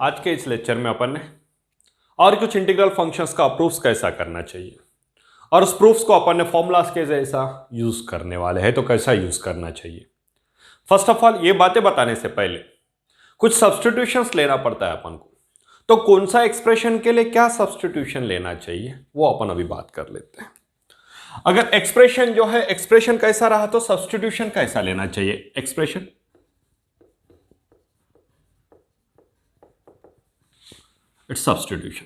आज के इस लेक्चर में अपन ने और कुछ इंटीग्रल फंक्शंस का प्रूफ्स कैसा करना चाहिए और उस प्रूफ्स को अपन ने फॉर्मूलाज के जैसा यूज करने वाले हैं, तो कैसा यूज करना चाहिए। फर्स्ट ऑफ ऑल ये बातें बताने से पहले कुछ सब्स्टिट्यूशंस लेना पड़ता है अपन को, तो कौन सा एक्सप्रेशन के लिए क्या सब्स्टिट्यूशन लेना चाहिए वो अपन अभी बात कर लेते हैं। अगर एक्सप्रेशन जो है एक्सप्रेशन कैसा रहा तो सब्स्टिट्यूशन कैसा लेना चाहिए। Expression its substitution.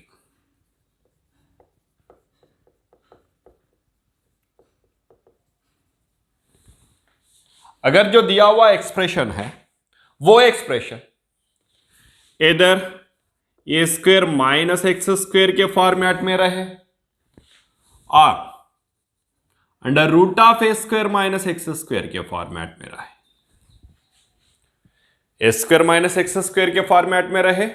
अगर जो दिया हुआ एक्सप्रेशन है वो एक्सप्रेशन इधर a square minus x square के फॉर्मेट में रहे और under root of a square minus x square के फॉर्मेट में रहे, a square minus x square के फॉर्मेट में रहे,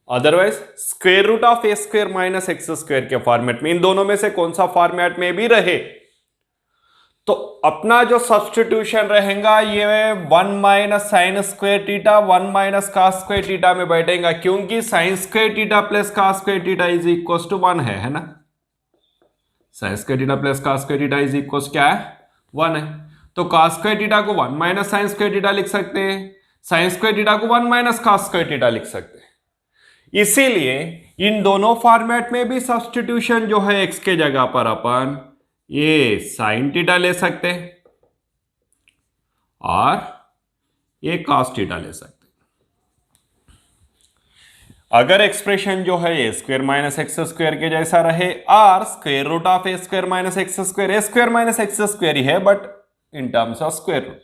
otherwise square root of a square minus x square के फॉर्मेट में, इन दोनों में से कौन सा फॉर्मेट में भी रहे तो अपना जो सब्स्टिट्यूशन रहेगा ये 1 minus sine square theta 1 minus cos square theta में बैठेगा, क्योंकि sine square theta plus cos square theta is equal to 1 है ना। Sine square theta plus cos square theta is equal क्या है 1 है, तो कॉस स्क्वायर थीटा को 1 माइनस साइन स्क्वायर थीटा लिख सकते हैं, साइन स्क्वायर थीटा को 1 माइनस कॉस स्क्वायर थीटा लिख सकते हैं। इसीलिए इन दोनों फॉर्मेट में भी सब्स्टिट्यूशन जो है एक्स के जगह पर अपन ये साइन थीटा ले सकते हैं और ये कॉस थीटा ले सकते हैं। अगर एक्सप्रेशन जो है a square minus x square के जैसा रहे और square root of a square minus x square, a square minus x square ही है but in terms of square root,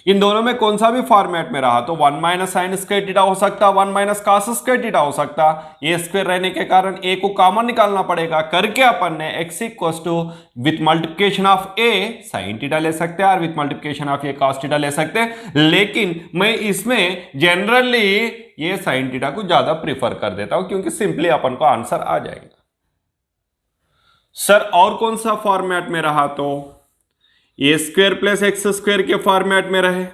इन दोनों में कौन सा भी फॉर्मेट में रहा तो 1 माइनस साइन स्क्वायर थीटा हो सकता, 1 माइनस कॉस स्क्वायर थीटा हो सकता। ये स्क्वायर रहने के कारण ए को कॉमन निकालना पड़ेगा, करके अपन ने x equals to with multiplication of a sine theta ले सकते हैं और with multiplication of a cos theta ले सकते हैं, लेकिन मैं इसमें जनरली ये साइन थीटा को ज्यादा प्रीफर कर देता हूं क्योंकि सिंपली अपन को आंसर आ जाएगा। सर और कौन सा फॉर्मेट में रहा तो a square plus x square के फॉर्मेट में रहे,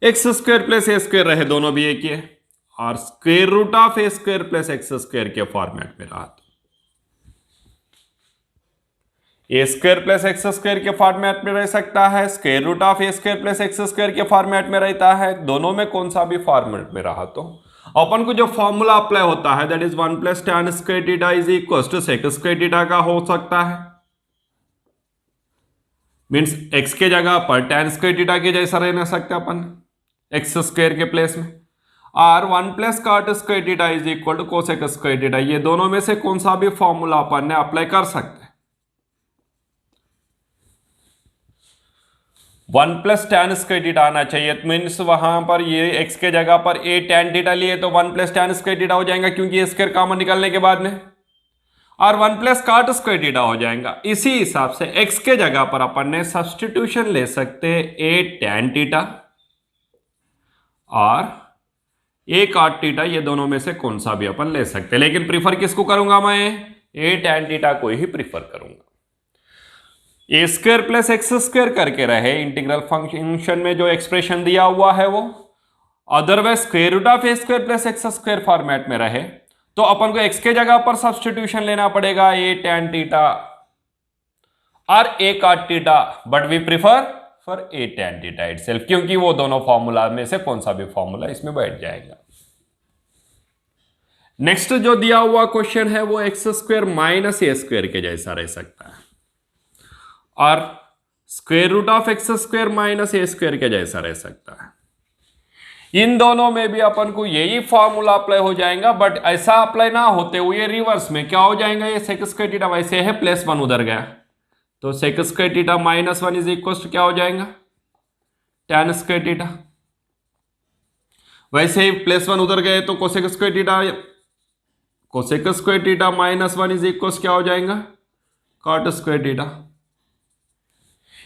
x square plus a square रहे, दोनों भी एक ही है, और square root of a square plus x square के फॉर्मेट में रहा तो a square plus x square के फॉर्मेट में रह सकता है, square root of a square plus x square के फॉर्मेट में रहता है, दोनों में कौन सा भी फॉर्मेट में रहा तो अपन को जो फॉर्मूला अप्लाई होता है that is 1 plus tan square theta is equal to sec square theta का हो सकता है, मीन्स एक्स के जगह पर tan स्क्वायर थीटा के जैसा रहना सकता है अपन एक्स स्क्वायर के प्लेस में, और 1 plus cot square theta is equal to cosec square theta, ये दोनों में से कौन सा भी फॉर्मूला अपन ने अप्लाई कर सकते हैं। 1 प्लस tan स्क्वायर थीटा आना चाहिए, मीन्स वहां पर ये x के जगह पर a tan थीटा लिए तो 1 प्लस tan स्क्वायर थीटा हो जाएगा क्योंकि ये स्क्वायर कॉमन निकालने के बाद में, और 1 प्लस कॉट स्क्वायर थीटा हो जाएगा। इसी हिसाब से x के जगह पर अपन ने सब्स्टिट्यूशन ले सकते हैं a tan थीटा और a कॉट थीटा, ये दोनों में से कौन सा भी अपन ले सकते हैं, लेकिन प्रीफर किसको करूंगा मैं a tan थीटा को ही प्रीफर करूंगा। ए स्क्वायर प्लस एक्स स्क्वायर करके रहे इंटीग्रल फंक्शन में जो एक्सप्रेशन दिया हुआ है वो, otherwise square root of a square plus x square format में रहे तो अपन को एक्स के जगह पर सब्स्टिट्यूशन लेना पड़ेगा ए tan थीटा और a cot theta, but we prefer for a tan theta itself, क्योंकि वो दोनों फॉर्मूला में से कौन सा भी फॉर्मूला इसमें बैठ जाएगा। नेक्स्ट जो दिया हुआ क्वेश्चन है वो x square minus a square के जैसा रह सकता है और square root of x square minus a square के जैसा रह सकता है। इन दोनों में भी अपन को यही फॉर्मूला अप्लाई हो जाएगा, बट ऐसा अप्लाई ना होते हुए रिवर्स में क्या हो जाएगा, ये सेक स्क्वायर थीटा वैसे है प्लस 1 उधर गया तो sec square theta minus 1 is equal to क्या हो जाएगा tan स्क्वायर थीटा, वैसे ही प्लस 1 उधर गए तो cosec square theta minus 1 is equal क्या हो जाएगा कॉट स्क्वायर थीटा।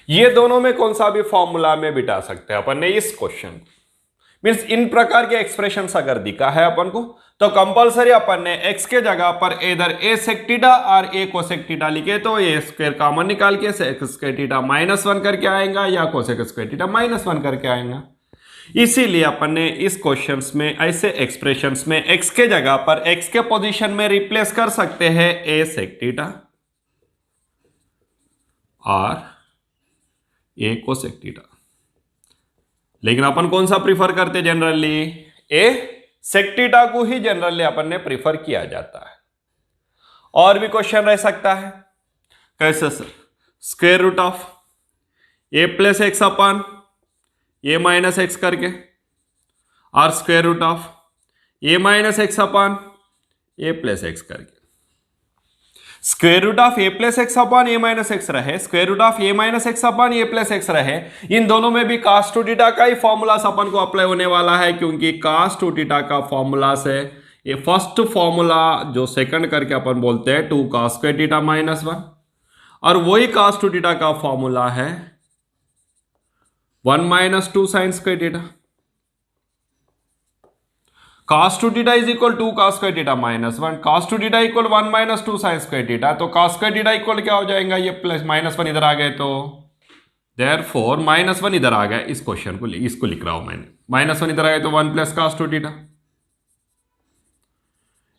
ये दोनों में कौन सा भी फॉर्मूला में बिठा सकते हैं अपन ने इस क्वेश्चन, मीन्स इन प्रकार के एक्सप्रेशंस अगर दिखा है अपन को तो कंपलसरी अपन ने x के जगह पर इधर a sec थीटा और a cosec थीटा लिखे तो a स्क्वायर कॉमन निकाल के sec स्क्वायर थीटा -1 करके आएगा या cosec स्क्वायर थीटा -1 करके आएगा। इसीलिए अपन ने इस क्वेश्चंस में ऐसे एक्सप्रेशंस में x के जगह पर x के पोजीशन में रिप्लेस कर सकते हैं a sec थीटा और a cosec थीटा। लेकिन अपन कौन सा प्रीफर करते जनरली? a sec थीटा को ही जनरली अपन ने प्रीफर किया जाता है। और भी क्वेश्चन रह सकता है, कैसे sir? Square root of a plus x upon a minus x करके, और square root of a minus x upon a plus x करके। Square root of a plus x upon a minus x रहे, square root of a minus x upon a plus x रहे। इन दोनों में भी cos 2 theta का ही formula अपन को apply होने वाला है, क्योंकि cos 2 थीटा का फॉर्मूला से ये फर्स्ट फॉर्मूला जो सेकंड करके अपन बोलते हैं 2 cos स्क्वायर थीटा माइनस 1, और वही cos 2 थीटा का फॉर्मूला है 1 minus 2 sine square theta. cos 2 theta is equal 2 cos square theta minus 1, cos 2 theta equal 1 minus 2 sine square theta. तो cos स्क्वायर थीटा इक्वल क्या हो जाएगा? ये प्लस माइनस 1 इधर आ गए, तो देयरफॉर माइनस 1 इधर आ गया। इस क्वेश्चन को इसको लिख रहा हूं मैंने, माइनस 1 इधर आ गया तो 1 plus cos 2 theta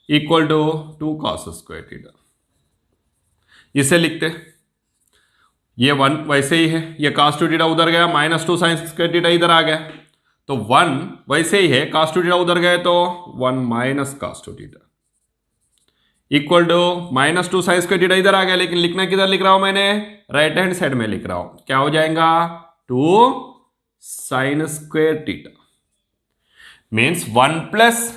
equal to 2 cos square theta. इसे लिखते, ये 1 वैसे ही है, ये cos 2 थीटा उधर गया, माइनस 2 साइन स्क्वायर थीटा इधर आ गया, तो 1 वैसे ही है, cos 2 थीटा उधर गए तो 1 minus cos 2 theta equal to minus 2 sine square theta इधर आ गया। लेकिन लिखना किधर लिख रहा हूं मैंने? राइट हैंड साइड में लिख रहा हूं। क्या हो जाएगा? 2 sine square theta means 1 plus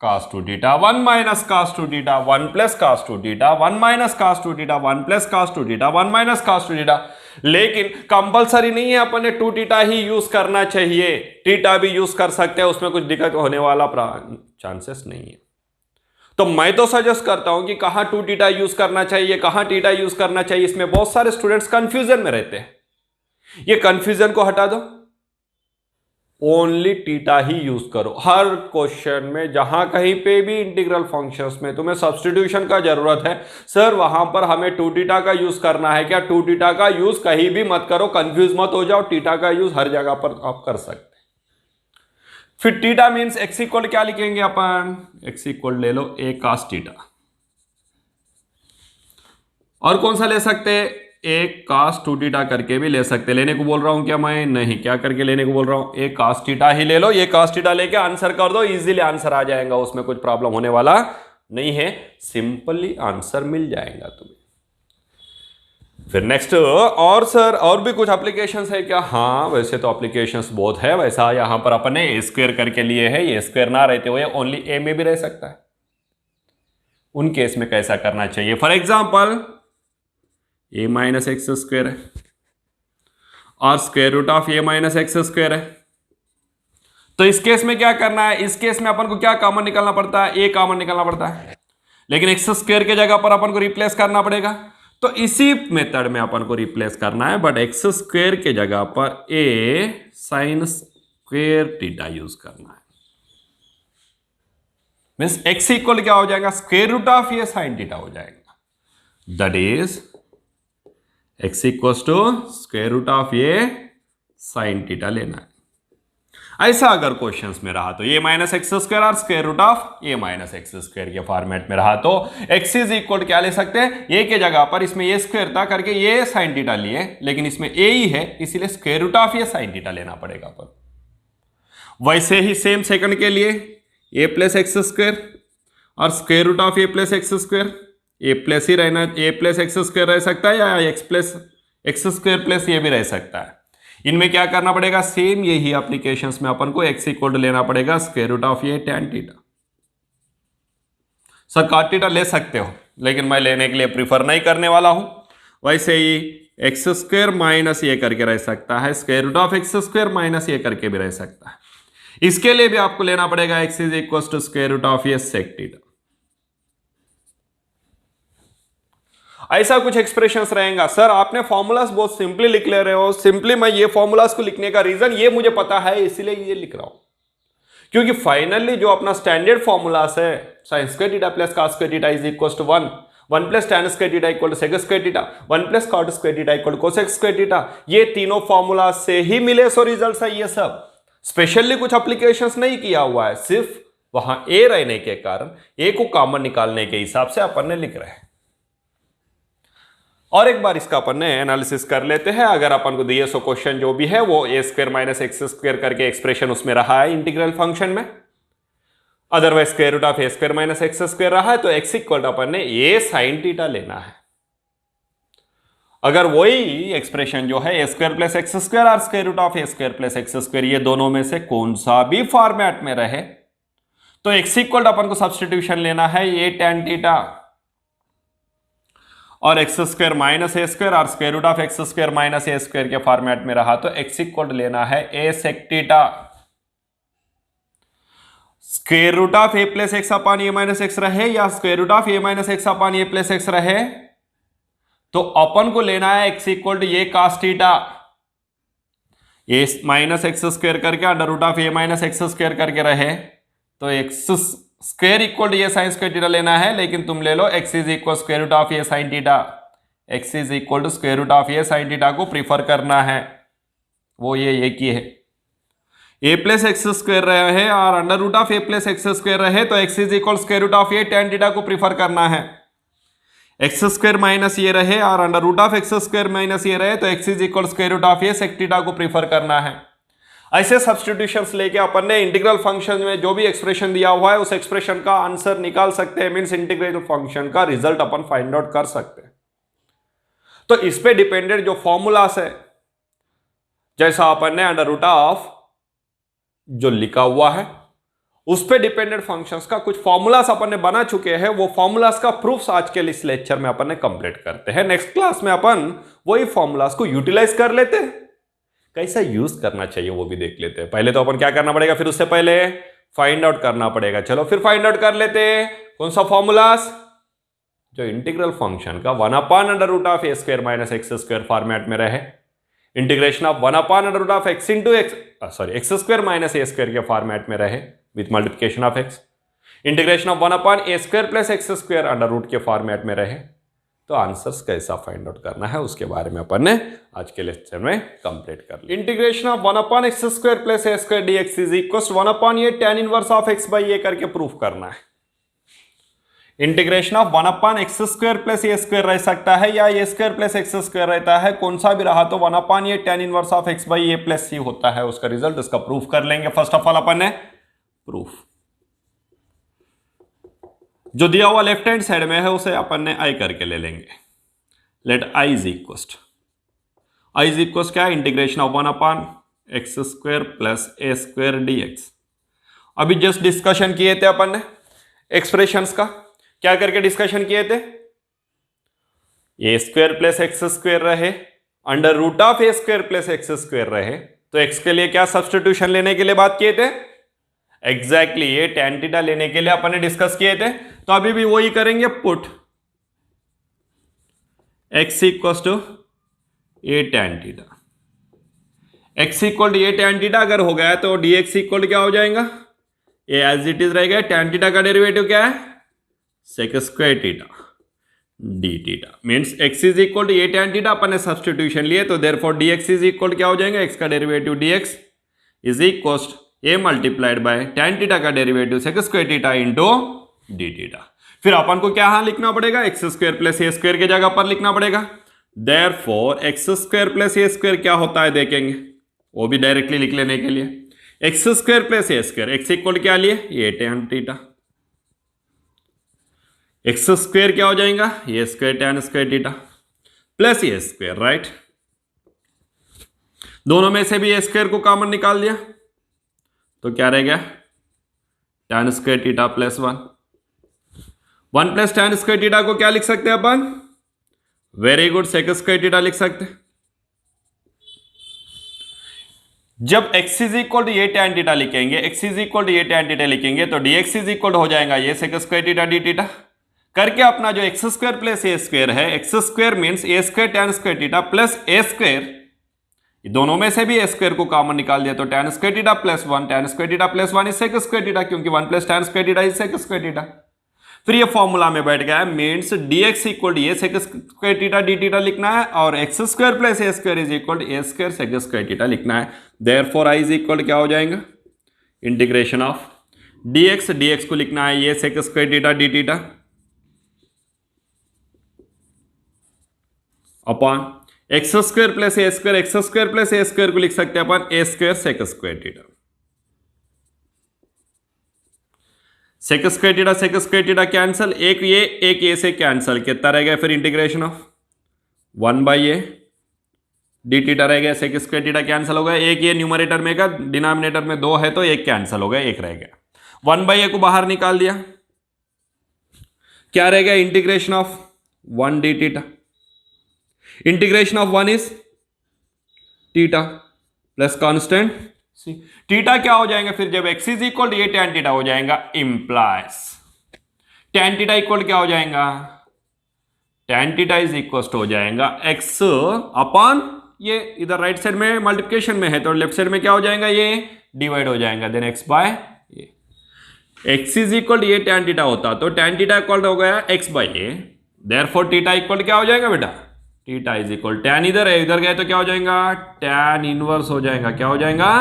cos 2 theta 1 minus cos 2 theta 1 plus cos 2 theta 1 minus cos 2 theta 1 plus cos 2 theta 1 minus cos 2 theta. लेकिन कंपलसरी नहीं है अपन ने 2 थीटा ही यूज करना चाहिए, थीटा भी यूज कर सकते हैं, उसमें कुछ दिक्कत होने वाला चांसेस नहीं है। तो मैं तो सजेस्ट करता हूं कि कहां 2 थीटा यूज करना चाहिए, कहां थीटा यूज करना चाहिए। इसमें बहुत सारे स्टूडेंट्स कंफ्यूजन में रहते हैं, ये कंफ्यूजन को हटा दो, ओनली थीटा ही यूज करो हर क्वेश्चन में। जहां कहीं पे भी इंटीग्रल फंक्शंस में तुम्हें सब्स्टिट्यूशन का जरूरत है, सर वहां पर हमें 2 थीटा का यूज करना है क्या? 2 थीटा का यूज कहीं भी मत करो, कंफ्यूज मत हो जाओ, थीटा का यूज हर जगह पर आप कर सकते हैं। फिर थीटा मीन्स एक्स इक्वल क्या लिखेंगे अपन? एक्स इक्वल ले लो a cos थीटा, और कौन सा ले सकते हैं? a cos 2 थीटा करके भी ले सकते। लेने को बोल रहा हूं क्या मैं? नहीं, क्या करके लेने को बोल रहा हूं? a cos थीटा ही ले लो, ये cos थीटा लेके आंसर कर दो, इजीली आंसर आ जाएगा, उसमें कुछ प्रॉब्लम होने वाला नहीं है, सिंपली आंसर मिल जाएगा तुम्हें। फिर नेक्स्ट, और सर और भी कुछ एप्लीकेशंस है क्या? हाँ, वैसे तो एप्लीकेशंस बहुत है। वैसा यहां पर अपन ने a स्क्वायर करके लिए है, ये स्क्वायर ना रहते हुए ओनली a में भी रह सकता है। उन केस में कैसा करना चाहिए? For example a minus x square है और square root of a minus x square है, तो इस केस में क्या करना है? इस केस में अपन को क्या कॉमन निकालना पड़ता है? a कॉमन निकालना पड़ता है, लेकिन एक्स स्क्वायर के जगह पर अपन को रिप्लेस करना पड़ेगा, तो इसी मेथड में अपन को रिप्लेस करना है, बट एक्स स्क्वायर के जगह पर a sine square theta use करना है। मीन्स x इक्वल क्या हो जाएगा? Square root of a sine theta हो जाएगा, that is x equals to square root of a sine theta लेना है। ऐसा अगर क्वेश्चंस में रहा तो a माइनस एक्स स्क्वायर और square root of a minus x square के फॉर्मेट में रहा तो x इज इक्वल क्या ले सकते हैं? a के जगह पर इसमें a स्क्वायर था करके a साइन थीटा लिए, लेकिन इसमें a ही है, इसीलिए square root of a sine theta लेना पड़ेगा अपन। वैसे ही सेम सेकंड के लिए a प्लस एक्स स्क्वायर और square root of a plus x square, a plus ही रहना, a प्लस एक्स स्क्वायर रह सकता है या x plus x square plus ये भी रह सकता है। इनमें क्या करना पड़ेगा? सेम यही एप्लीकेशंस में अपन को x इक्वल लेना पड़ेगा square root of a tan theta. Sir cot theta ले सकते हो, लेकिन मैं लेने के लिए प्रीफर नहीं करने वाला हूं। वैसे ही एक्स स्क्वायर माइनस ये करके रह सकता है, square root of x square minus ये करके भी रह सकता है। इसके लिए भी आपको लेना पड़ेगा x is equal to square root of a sec theta. ऐसा कुछ एक्सप्रेशंस रहेगा। सर आपने फॉर्मूलास बहुत सिंपली लिख ले रहे हो। सिंपली मैं ये फॉर्मूलास को लिखने का रीजन ये मुझे पता है, इसीलिए ये लिख रहा हूं, क्योंकि फाइनली जो अपना स्टैंडर्ड फॉर्मूलास है sin square theta plus cos square theta is equal to 1 plus tan square theta equal to sec square theta, 1 plus cot square theta equal to cosec square theta, ये तीनों formula से ही मिले so result है ये सब। Specially कुछ applications नहीं किया हुआ है, सिर्फ वहां ए रहने के कारण ए को कॉमन निकालने के हिसाब से अपन ने लिख रहे हैं। और एक बार इसका अपन ने एनालिसिस कर लेते हैं। अगर अपन को दिए सो क्वेश्चन जो भी है वो a square minus x square करके एक्सप्रेशन उसमें रहा है इंटीग्रल फंक्शन में, otherwise square root of a square minus x square रहा है, तो एक्स इक्वल अपन ने ए साइन थीटा लेना है। अगर वही एक्सप्रेशन जो है a square plus x square और square root of a square plus x square ये दोनों में से कौन सा भी फॉर्मेट में रहे, तो एक्स इक्वल अपन को सब्स्टिट्यूशन लेना है ए tan थीटा, और x square minus a square और square root of x square minus a square के फॉर्मेट में रहा तो एक्स इक्वल लेना है a sec theta. Square root of a plus x upon a minus x रहे या square root of a minus x upon a plus x रहे, तो अपन को लेना है x equal to a cos theta, a minus x square करके under root of a minus x square करके रहे तो x square equal to a sine square theta लेना है, लेकिन तुम ले लो x is equal square root of a sine theta, x is equal to square root of a sine theta को प्रीफर करना है, वो ये एक ही है। ए प्लस एक्स स्क्वायर रहे और under root of a plus x square रहे तो x is equal square root of a tan theta को प्रीफर करना है। एक्स स्क्वायर माइनस ये रहे और under root of x square minus ये रहे तो x is equal square root of a sec theta को प्रीफर करना है। ऐसे सब्स्टिट्यूशंस लेके अपन ने इंटीग्रल फंक्शन में जो भी एक्सप्रेशन दिया हुआ है उस एक्सप्रेशन का आंसर निकाल सकते हैं, मींस इंटीग्रल फंक्शन का रिजल्ट अपन फाइंड आउट कर सकते हैं। तो इस पे डिपेंडेंट जो फॉर्मूलास है, जैसा अपन ने अंडर रूट ऑफ जो लिखा हुआ है उस पे डिपेंडेंट फंक्शंस का कुछ फॉर्मूलास अपन ने बना चुके हैं, वो फॉर्मूलास का प्रूफ्स आज के इस लेक्चर में अपन ने कंप्लीट करते हैं। नेक्स्ट क्लास में अपन वही फॉर्मूलास को यूटिलाइज कर लेते हैं, कैसा यूज करना चाहिए वो भी देख लेते हैं। पहले तो अपन क्या करना पड़ेगा, फिर उससे पहले फाइंड आउट करना पड़ेगा। चलो फिर फाइंड आउट कर लेते हैं कौन सा फॉर्मूलास, जो इंटीग्रल फंक्शन का 1 under root of a square minus x square format में रहे, integration of 1 under root of x into x square minus a square के फॉर्मेट में रहे with multiplication of x, integration of 1 a square plus x square under root के format में रहे, तो answers कैसा फाइंड आउट करना है उसके बारे में अपन ने आज के लेक्चर में कंप्लीट कर लिया। Integration of 1 x square plus a square dx is equal 1 a tan inverse of x by a करके प्रूफ करना है। Integration of 1 x square plus a square रह सकता है या a square plus x square रहता है, कौन सा भी रहा तो 1 a tan inverse of x by a plus c होता है उसका रिजल्ट, उसका प्रूफ कर लेंगे। फर्स्ट ऑफ ऑल अपन ने प्रूफ जो दिया हुआ लेफ्ट हैंड साइड में है उसे अपन ने आई करके ले लेंगे। लेट आई इज इक्वल क्या, integration of 1 x square plus a square dx. अभी जस्ट डिस्कशन किए थे अपन ने एक्सप्रेशंस का, क्या करके डिस्कशन किए थे, a square plus x square रहे under root of a square plus x square रहे तो एक्स के लिए क्या सब्स्टिट्यूशन लेने के लिए बात किए थे, एग्जैक्टली ये tan थीटा लेने के लिए अपन ने डिस्कस किए थे। तो अभी भी वही करेंगे, put x equal to a tan theta, x equal to a tan theta अगर हो गया तो dx इक्वल क्या हो जाएगा, ये एज इट इज रहेगा। tan थीटा का डेरिवेटिव क्या है, sec square theta d theta, means x is equal to a tan theta अपन ने सब्स्टिट्यूशन लिए तो देयरफॉर dx इज इक्वल क्या हो जाएगा, x का derivative dx is equal a multiplied by tan theta का derivative sec square theta into d theta. फिर अपन को क्या यहां लिखना पड़ेगा, x square plus a square की जगह पर लिखना पड़ेगा। Therefore x square plus a square क्या होता है देखेंगे, वो भी डायरेक्टली लिख लेने के लिए x square plus a square, x equal क्या लिए a tan theta, x square क्या हो जाएगा a square tan square theta plus a square, right. दोनों में से भी ए स्क्वायर को कॉमन निकाल दिया तो क्या रह गया, tan square theta plus 1 plus tan square theta को क्या लिख सकते हैं अपन, very good, sec square theta लिख सकते हैं। जब x is equal to a tan theta लिखेंगे, x is equal to a tan theta लिखेंगे तो dx इज इक्वल हो जाएगा ये sec square theta d theta करके अपना जो x square plus a square है, x square means a square tan square theta plus a square, दोनों में से भी ए स्क्वायर को कॉमन निकाल दिया तो tan square theta plus 1, tan square theta plus 1 is sec square theta, क्योंकि 1 plus tan square theta is sec square theta. फिर ये फॉर्मूला में बैठ गया है, means dx equal to a sec square theta d theta लिखना है और x square plus a square is equal to a square sec square theta लिखना है। देयरफॉर आई इज इक्वल क्या हो जाएगा, इंटीग्रेशन ऑफ dx को लिखना है ये sec square theta d theta upon x square plus a square, x square plus a square को लिख सकते हैं अपन a square sec square theta, sec square theta cancel, एक ये से कैंसल, कितना रह गया फिर integration of 1/a D theta रह गया, सेक स्क्वायर थीटा कैंसल हो गया, एक ये न्यूमरेटर में का डिनोमिनेटर में 2 है तो एक कैंसल हो गया, एक रह गया, 1/a को बाहर निकाल दिया, क्या रह गया, integration of 1 d theta, integration of 1 is theta plus constant C, theta क्या हो जाएगा फिर जब x इज इक्वल ये tan थीटा हो जाएगा, इंप्लाइज tan थीटा इक्वल क्या हो जाएगा, tan थीटा इज इक्वल हो जाएगा x अपॉन ये इधर राइट साइड में मल्टीप्लिकेशन में है तो लेफ्ट साइड में क्या हो जाएगा, ये डिवाइड हो जाएगा, देन x बाय ये, x इज इक्वल ये tan थीटा होता तो tan थीटा इक्वल हो गया x by A, therefore theta equal क्या हो जाएगा बेटा, थीटा इज इक्वल tan इधर है, इधर गए तो क्या हो जाएगा, tan इनवर्स हो जाएगा, क्या हो जाएगा,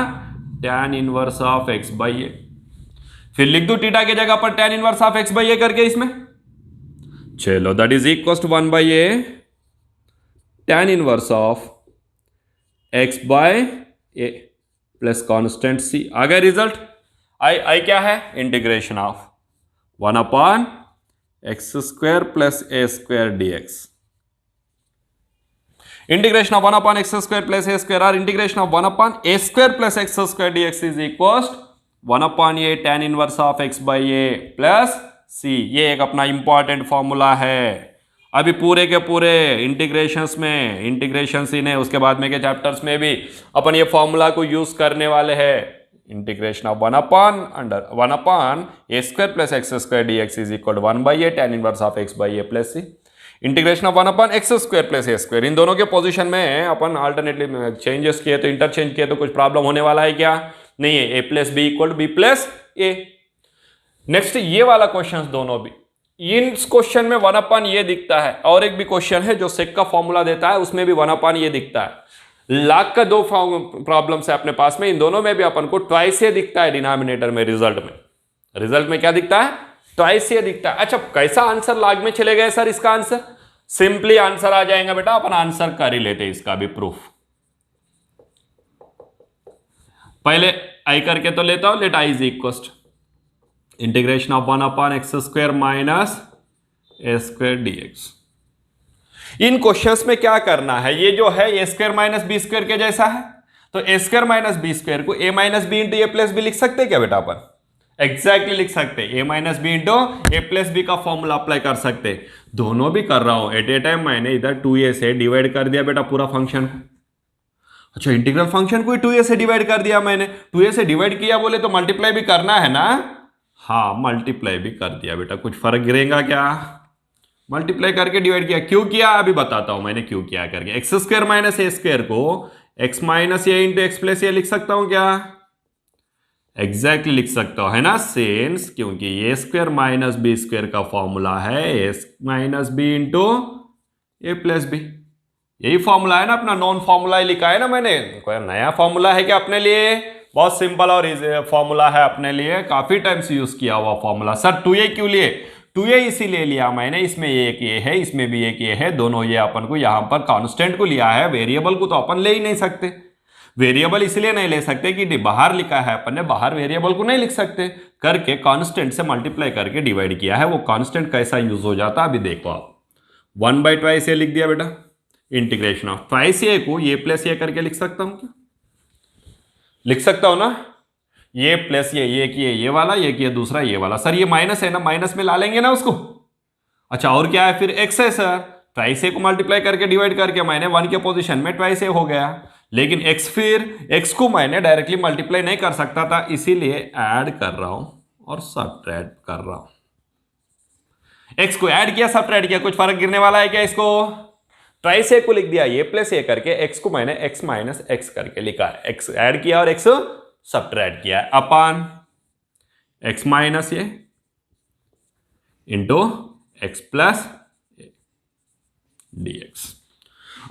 tan inverse of x by a, फिर लिख दो थीटा की जगह पर tan inverse of x by a करके इसमें, चलो that is equal to 1/a tan inverse of x by a plus constant c, आ गया रिजल्ट, आई क्या है, integration of 1 upon x square plus a square dx, integration of 1 upon x square plus a square or integration of 1 upon a square plus x square dx is equals 1 upon a tan inverse of x by a plus c, ये एक अपना important formula है, अभी पूरे के पूरे integrations में, integration ही ने उसके बाद में के चैप्टर्स में भी अपन ये फॉर्मूला को यूज करने वाले हैं, integration of 1 upon a square plus x square dx is equal to 1/a tan inverse of x by a plus c, integration of 1 upon x square plus a square, इन दोनों के पोजीशन में अपन alternately changes किए तो interchange किए तो कुछ प्रॉब्लम होने वाला है क्या, नहीं है, a plus b equal to b plus a. Next ये वाला क्वेश्चन दोनों भी, इन क्वेश्चन में 1 अपॉन ये दिखता है और एक भी क्वेश्चन है जो सेक का फॉर्मूला देता है उसमें भी 1 अपॉन ये दिखता है, लाख का दो प्रॉब्लम्स है अपने पास में, इन दोनों में भी अपन को ट्वाइस ये दिखता है डिनोमिनेटर में, रिजल्ट में क्या दिखता है, ट्वाइस ये दिखता है। अच्छा कैसा आंसर लाग में चले गए सर, इसका आंसर सिंपली आंसर आ जाएगा बेटा, अपन आंसर कर ही लेते इसका भी प्रूफ, पहले आई करके तो लेता हूं, let I is equal integration of 1 upon x square minus a square dx। इन क्वेश्चंस में क्या करना है, ये जो है a square minus b square के जैसा है, तो a square minus b square को a minus b into a plus b लिख सकते हैं क्या बेटा, अपन एग्जैक्टली लिख सकते हैं, ए minus b into a plus b का फॉर्मूला अप्लाई कर सकते हैं, दोनों भी कर रहा हूं एट ए टाइम, मैंने इधर 2a से डिवाइड कर दिया बेटा पूरा फंक्शन को, अच्छा इंटीग्रल फंक्शन को 2a से डिवाइड कर दिया मैंने, 2a से डिवाइड किया बोले तो मल्टीप्लाई भी करना है ना, हाँ मल्टीप्लाई भी कर दिया बेटा, कुछ फर्क गिरेगा क्या, मल्टीप्लाई करके डिवाइड किया, क्यों किया अभी बताता हूं मैंने क्यों किया करके, x square minus a square को x minus a into x plus ए लिख सकता हूं क्या, एग्जैक्टली लिख सकता हूं है ना, सेंस क्योंकि ए स्क्वायर माइनस बी स्क्वायर का फॉर्मूला है ए minus b into a plus B, यही फॉर्मूला है ना अपना, नॉन फॉर्मूला ही लिखा है ना मैंने, कोई नया फॉर्मूला है क्या अपने लिए, बहुत सिंपल और फॉर्मूला है अपने लिए, काफी टाइम्स यूज किया हुआ फॉर्मूला। सर 2a क्यों लिए, 2a इसीलिए लिया मैंने, इसमें एक ये है इसमें भी एक ये है, दोनों ये अपन को यहां पर कांस्टेंट को लिया है, वेरिएबल को तो अपन ले ही नहीं सकते, वेरिएबल इसलिए नहीं ले सकते कि बाहर लिखा है अपन ने, बाहर वेरिएबल को नहीं लिख सकते, करके कांस्टेंट से मल्टीप्लाई करके डिवाइड किया है, वो कांस्टेंट कैसा यूज हो जाता है अभी देखो आप, 1/2 लिख दिया बेटा, इंटीग्रेशन ऑफ ट्वाइस ए को ये प्लस ये करके लिख सकता हूं क्या, लिख सकता हूं ना, ये प्लस ये किए ये वाला, ये किए दूसरा ये वाला, सर ये माइनस है ना, माइनस में ला लेंगे ना उसको, अच्छा और क्या है फिर एक्स है सर, ट्वाइस ए को मल्टीप्लाई करके डिवाइड करके मैंने 1 के पोजीशन में ट्वाइस ए हो गया, लेकिन x फिर x को मैंने डायरेक्टली मल्टीप्लाई नहीं कर सकता था, इसीलिए ऐड कर रहा हूं और सब्ट्रैक्ट कर रहा हूं, x को ऐड किया सब्ट्रैक्ट किया, कुछ फर्क गिरने वाला है क्या, इसको ट्वाइस ए को लिख दिया ये प्लस ए करके, x को मैंने x माइनस x करके लिखा है, x ऐड किया और x सब्ट्रैक्ट किया है, upon x minus a into x plus dx।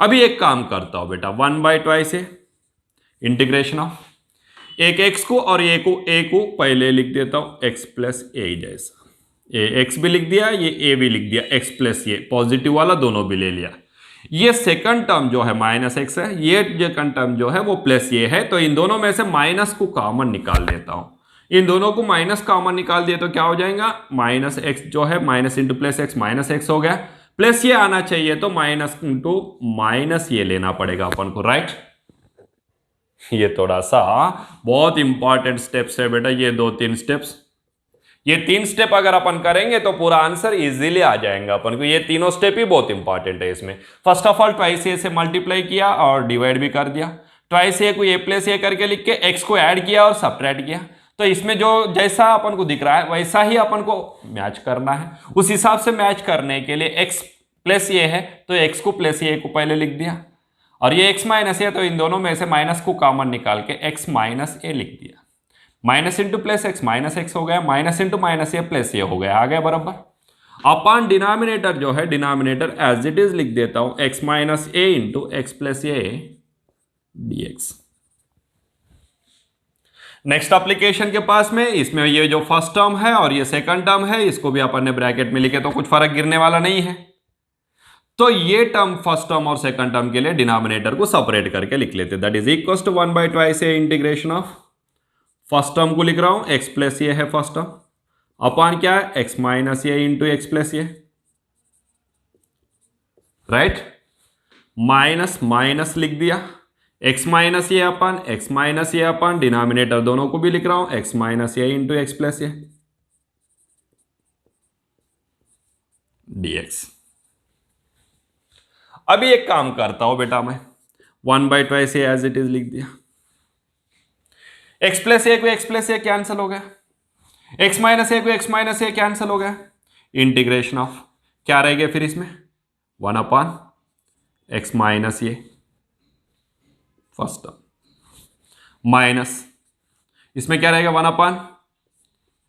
अभी एक काम करता हूं बेटा, 1/2 से इंटीग्रेशन ऑफ एक एक्स को और ए को पहले लिख देता हूं एक्स प्लस ए जैसा, ए एक्स भी लिख दिया, ये ए भी लिख दिया, एक्स प्लस ए पॉजिटिव वाला दोनों भी ले लिया। ये सेकंड टर्म जो है माइनस एक्स है, ये सेकंड टर्म जो है वो प्लस ये है, तो इन दोनों में से माइनस को कॉमन निकाल देता हूं। इन दोनों को माइनस कॉमन निकाल दिया तो क्या हो जाएगा, माइनस एक्स जो है minus into plus x minus x हो गया, प्लस ये आना चाहिए तो माइनस इंटू माइनस ये लेना पड़ेगा अपन को, राइट। ये थोड़ा सा बहुत इंपॉर्टेंट स्टेप्स है बेटा, ये 2-3 स्टेप्स, ये 3 स्टेप अगर अपन करेंगे तो पूरा आंसर इजीली आ जाएगा अपन को। ये तीनों स्टेप ही बहुत इंपॉर्टेंट है इसमें। फर्स्ट ऑफ ऑल ट्वाइस ए से मल्टीप्लाई किया और डिवाइड भी कर दिया, ट्वाइस ए को ए प्लस ए करके लिख के एक्स को ऐड किया और सबट्रैक्ट किया, तो इसमें जो जैसा अपन को दिख रहा है वैसा ही अपन को मैच करना है। उस हिसाब से मैच करने के लिए एक्स प्लस ए है तो एक्स को प्लस ए को पहले लिख दिया, और ये एक्स माइनस ए तो इन दोनों में से माइनस को कॉमन निकाल के एक्स माइनस ए लिख दिया। Minus into plus x minus x हो गया, माइनस इंटू माइनस ए प्लस ए हो गया, आ गया बराबर। अपन डिनोमिनेटर जो है डिनोमिनेटर एज इट इज लिख देता हूं x minus a into x plus A dx। Next application के पास में इसमें ये जो फर्स्ट टर्म है और ये सेकंड टर्म है, इसको भी अपन ने ब्रैकेट में लिखे तो कुछ फर्क गिरने वाला नहीं है, तो ये टर्म फर्स्ट टर्म और सेकंड टर्म के लिए डिनोमिनेटर को सेपरेट करके लिख लेते, that is equal to 1/2 a integration of first term को लिख रहा हूं एक्स प्लस ए है फर्स्ट टर्म, अपॉन क्या है x minus a into x plus A, right. Minus minus लिख दिया, x minus a upon x minus a upon denominator दोनों को भी लिख रहा हूं x minus a into x plus A dx। अभी एक काम करता हूं बेटा मैं 1/2 ए एज इट इज लिख दिया, एक्स प्लस ए को एक्स प्लस ए कैंसिल हो गया, एक्स माइनस ए को एक्स माइनस ए कैंसिल हो गया, इंटीग्रेशन ऑफ क्या रह गया फिर इसमें 1 अपॉन एक्स माइनस ए फर्स्ट टर्म माइनस इसमें क्या रहेगा 1 upon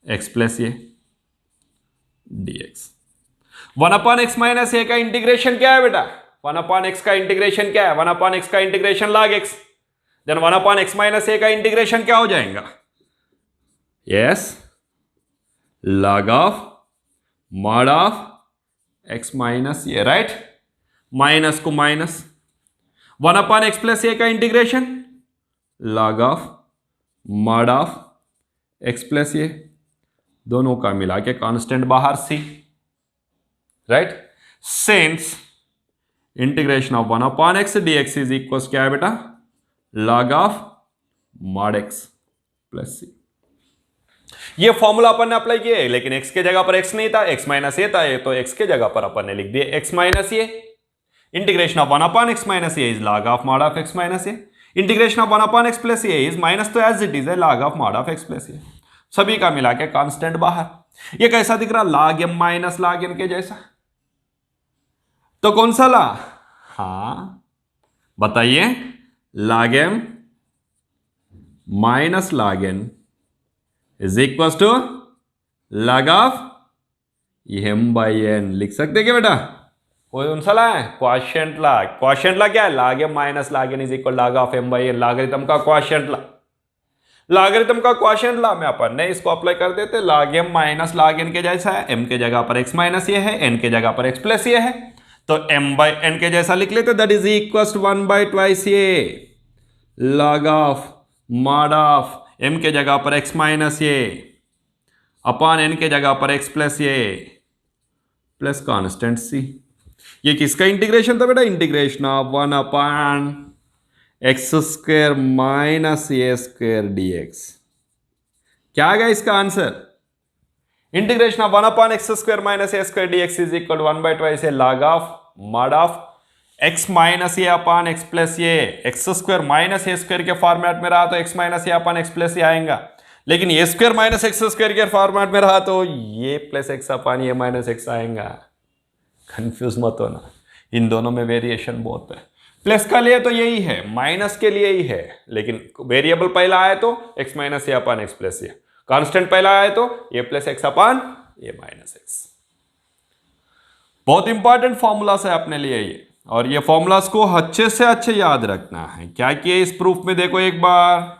x plus A dx। 1 upon x minus a का इंटीग्रेशन क्या है बेटा, 1 अपॉन एक्स का इंटीग्रेशन क्या है, 1 अपॉन एक्स का integration log x, then 1 upon x minus a का इंटीग्रेशन क्या हो जाएगा, yes log of mod of x minus a, right. Minus को minus, 1 upon x plus a का integration log of mod of x plus a, दोनों का मिला के कांस्टेंट बाहर c, right. Since integration of 1 upon x dx is equal क्या है बेटा, log of mod x plus c. ये फॉर्मूला अपन ने अप्लाई किया है, लेकिन x के जगह पर x नहीं था, x माइनस ए था, तो x के जगह पर अपन ने लिख दिया x minus a. Integration of 1 upon x minus a is log of mod of x minus a, integration of 1 upon x plus a is minus तो एज इट इज है log of mod of x plus a, सभी का मिला के constant बाहर। ये कैसा दिख रहा, log m minus log n के जैसा, तो कौन सा ला, हाँ बताइए, log m minus log n is equal to log of m by n, लिख सकते क्या बेटा, कौन सा ला है, क्वोशिएंट ला। क्वोशिएंट ला क्या है, log m minus log n is equal log of m by n, logarithm का क्वोशिएंट ला। लॉगरिथम का क्वोशिएंट ला में अपन ने इसको अप्लाई कर देते, log m minus log n के जैसा है, m के जगह पर x माइनस ये है, n के जगह पर x प्लस ये है, तो m बाई n के जैसा लिख लेते, that is equal to 1/2 a log of mod of m के जगह पर x माइनस ये अपॉन n के जगह पर x प्लस ये प्लस कांस्टेंट c। ये किसका इंटीग्रेशन था बेटा, integration of 1 upon x square minus a square dx। क्या आ गया इसका answer, integration of 1 upon x square minus a square dx is equal to 1/2 से log of mod of x minus a upon x plus A, x square minus a square के format में रहा तो x minus a upon x plus ए आएगा, लेकिन ए square minus x square के format में रहा तो ये प्लस एक्स अपॉन ये माइनस एक्स आएगा। कंफ्यूज मत होना, इन दोनों में वेरिएशन बहुत है। प्लस का लिए तो यही है, माइनस के लिए ही है, लेकिन वेरिएबल पहला आए तो x minus a upon x plus A, constant पहला आए तो ए plus x upon a minus x. बहुत इंपॉर्टेंट फॉर्मूला है अपने लिए ये। और ये फॉर्मूलास को अच्छे से अच्छे याद रखना है। क्या किए इस प्रूफ में देखो एक बार,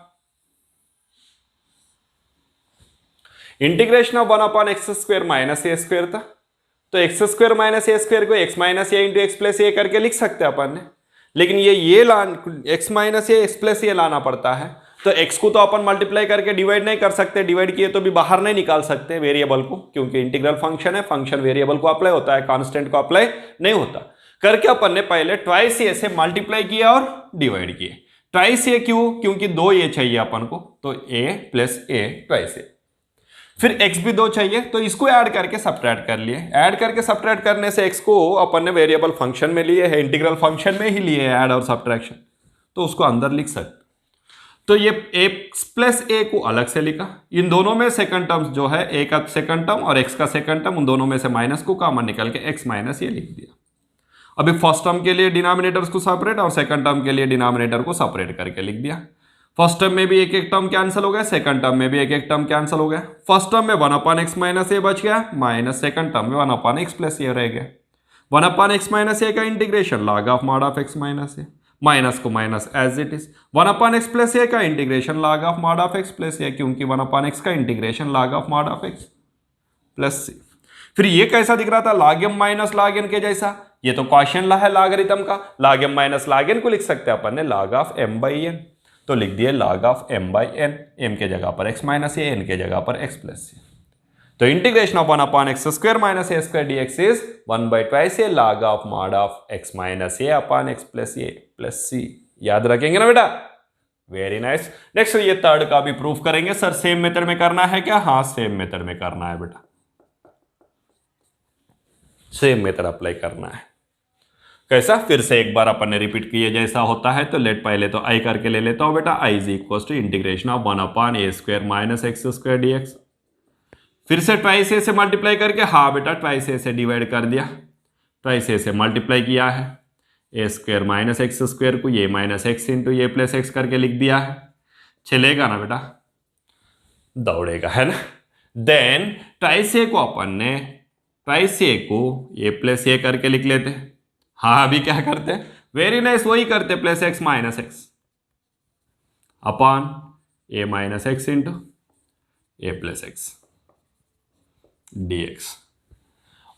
integration of 1/x² minus a square था, तो x² माइनस ए स्क्वायर को x minus a into x plus a करके लिख सकते हैं अपन ने, लेकिन ये x minus a x plus a लाना पड़ता है, तो x को तो अपन मल्टीप्लाई करके डिवाइड नहीं कर सकते, डिवाइड किए तो भी बाहर नहीं निकाल सकते वेरिएबल को, क्योंकि इंटीग्रल फंक्शन है, फंक्शन वेरिएबल को अप्लाई होता है, कांस्टेंट को अप्लाई नहीं होता। करके अपन ने पहले ट्वाइस ए से मल्टीप्लाई किया और डिवाइड किए। ट्वाइस ए क्यों? क्योंकि 2 ए चाहिए अपन को, तो a प्लस ए ट्वाइस ए। फिर x भी 2 चाहिए, तो इसको ऐड करके सब्ट्रैक्ट कर लिए। ऐड करके सब्ट्रैक्ट करने से x को अपन ने वेरिएबल फंक्शन में लिए है, इंटीग्रल फंक्शन में ही लिए है ऐड और सब्ट्रैक्शन, तो उसको अंदर लिख सकते। तो ये x प्लस ए को अलग से लिखा, इन दोनों में सेकंड टर्म्स जो है, a का सेकंड टर्म और x का सेकंड टर्म, उन दोनों में से माइनस को कॉमन निकल के x माइनस ये लिख दिया। अभी फर्स्ट टर्म के लिए डिनोमिनेटर्स को सेपरेट और सेकंड टर्म के लिए डिनोमिनेटर को सेपरेट करके लिख दिया। फर्स्ट टर्म में भी एक एक टर्म कैंसिल हो गया, सेकंड टर्म में भी एक एक टर्म कैंसिल हो गया। फर्स्ट टर्म में 1/x माइनस ए बच गया, माइनस सेकंड टर्म में 1/x प्लस ए रह गया। 1/x माइनस ए का integration log of mod of x minus a, minus को minus as it is. 1/x plus a का integration log of mod of x plus a, क्योंकि 1/x का integration log of mod of x plus c. फिर ये कैसा दिख रहा था? log m minus log n के जैसा। ये तो क्वेश्चन ला है लॉगरिथम का, log m minus log n को लिख सकते हैं अपन ने log of m by n, तो लिख दिए log of m by n, m के जगह पर x माइनस ए, n के जगह पर x प्लस सी। तो integration of 1/x² minus a square dx is 1/2 a log of mod of x minus a upon x plus a plus c. याद रखेंगे ना बेटा? Very nice. नेक्स्ट ये third का भी प्रूफ करेंगे। सर सेम मेथड में करना है क्या? हाँ सेम मेथड में करना है बेटा, सेम मेथड अप्लाई करना है। कैसा? फिर से एक बार अपन ने रिपीट किया जैसा होता है, तो लेट पहले तो आई करके ले लेता हूं बेटा। I is equal to integration of 1/a² minus x² dx। फिर से ट्वाइस ए से मल्टीप्लाई करके, हाँ बेटा ट्वाइस ए से डिवाइड कर दिया, ट्वाइस ए से मल्टीप्लाई किया है, a² माइनस x² को ये माइनस एक्स इंटू ये प्लस एक्स करके लिख दिया है। चलेगा ना बेटा? दौड़ेगा, है ना? देन ट्वाइस ए को अपन ने ट्वाइस ए को ए प्लस ए करके लिख लेते। हाँ अभी क्या करते हैं? वेरी नाइस, वही करते, plus x minus x upon a minus x into a plus x dx।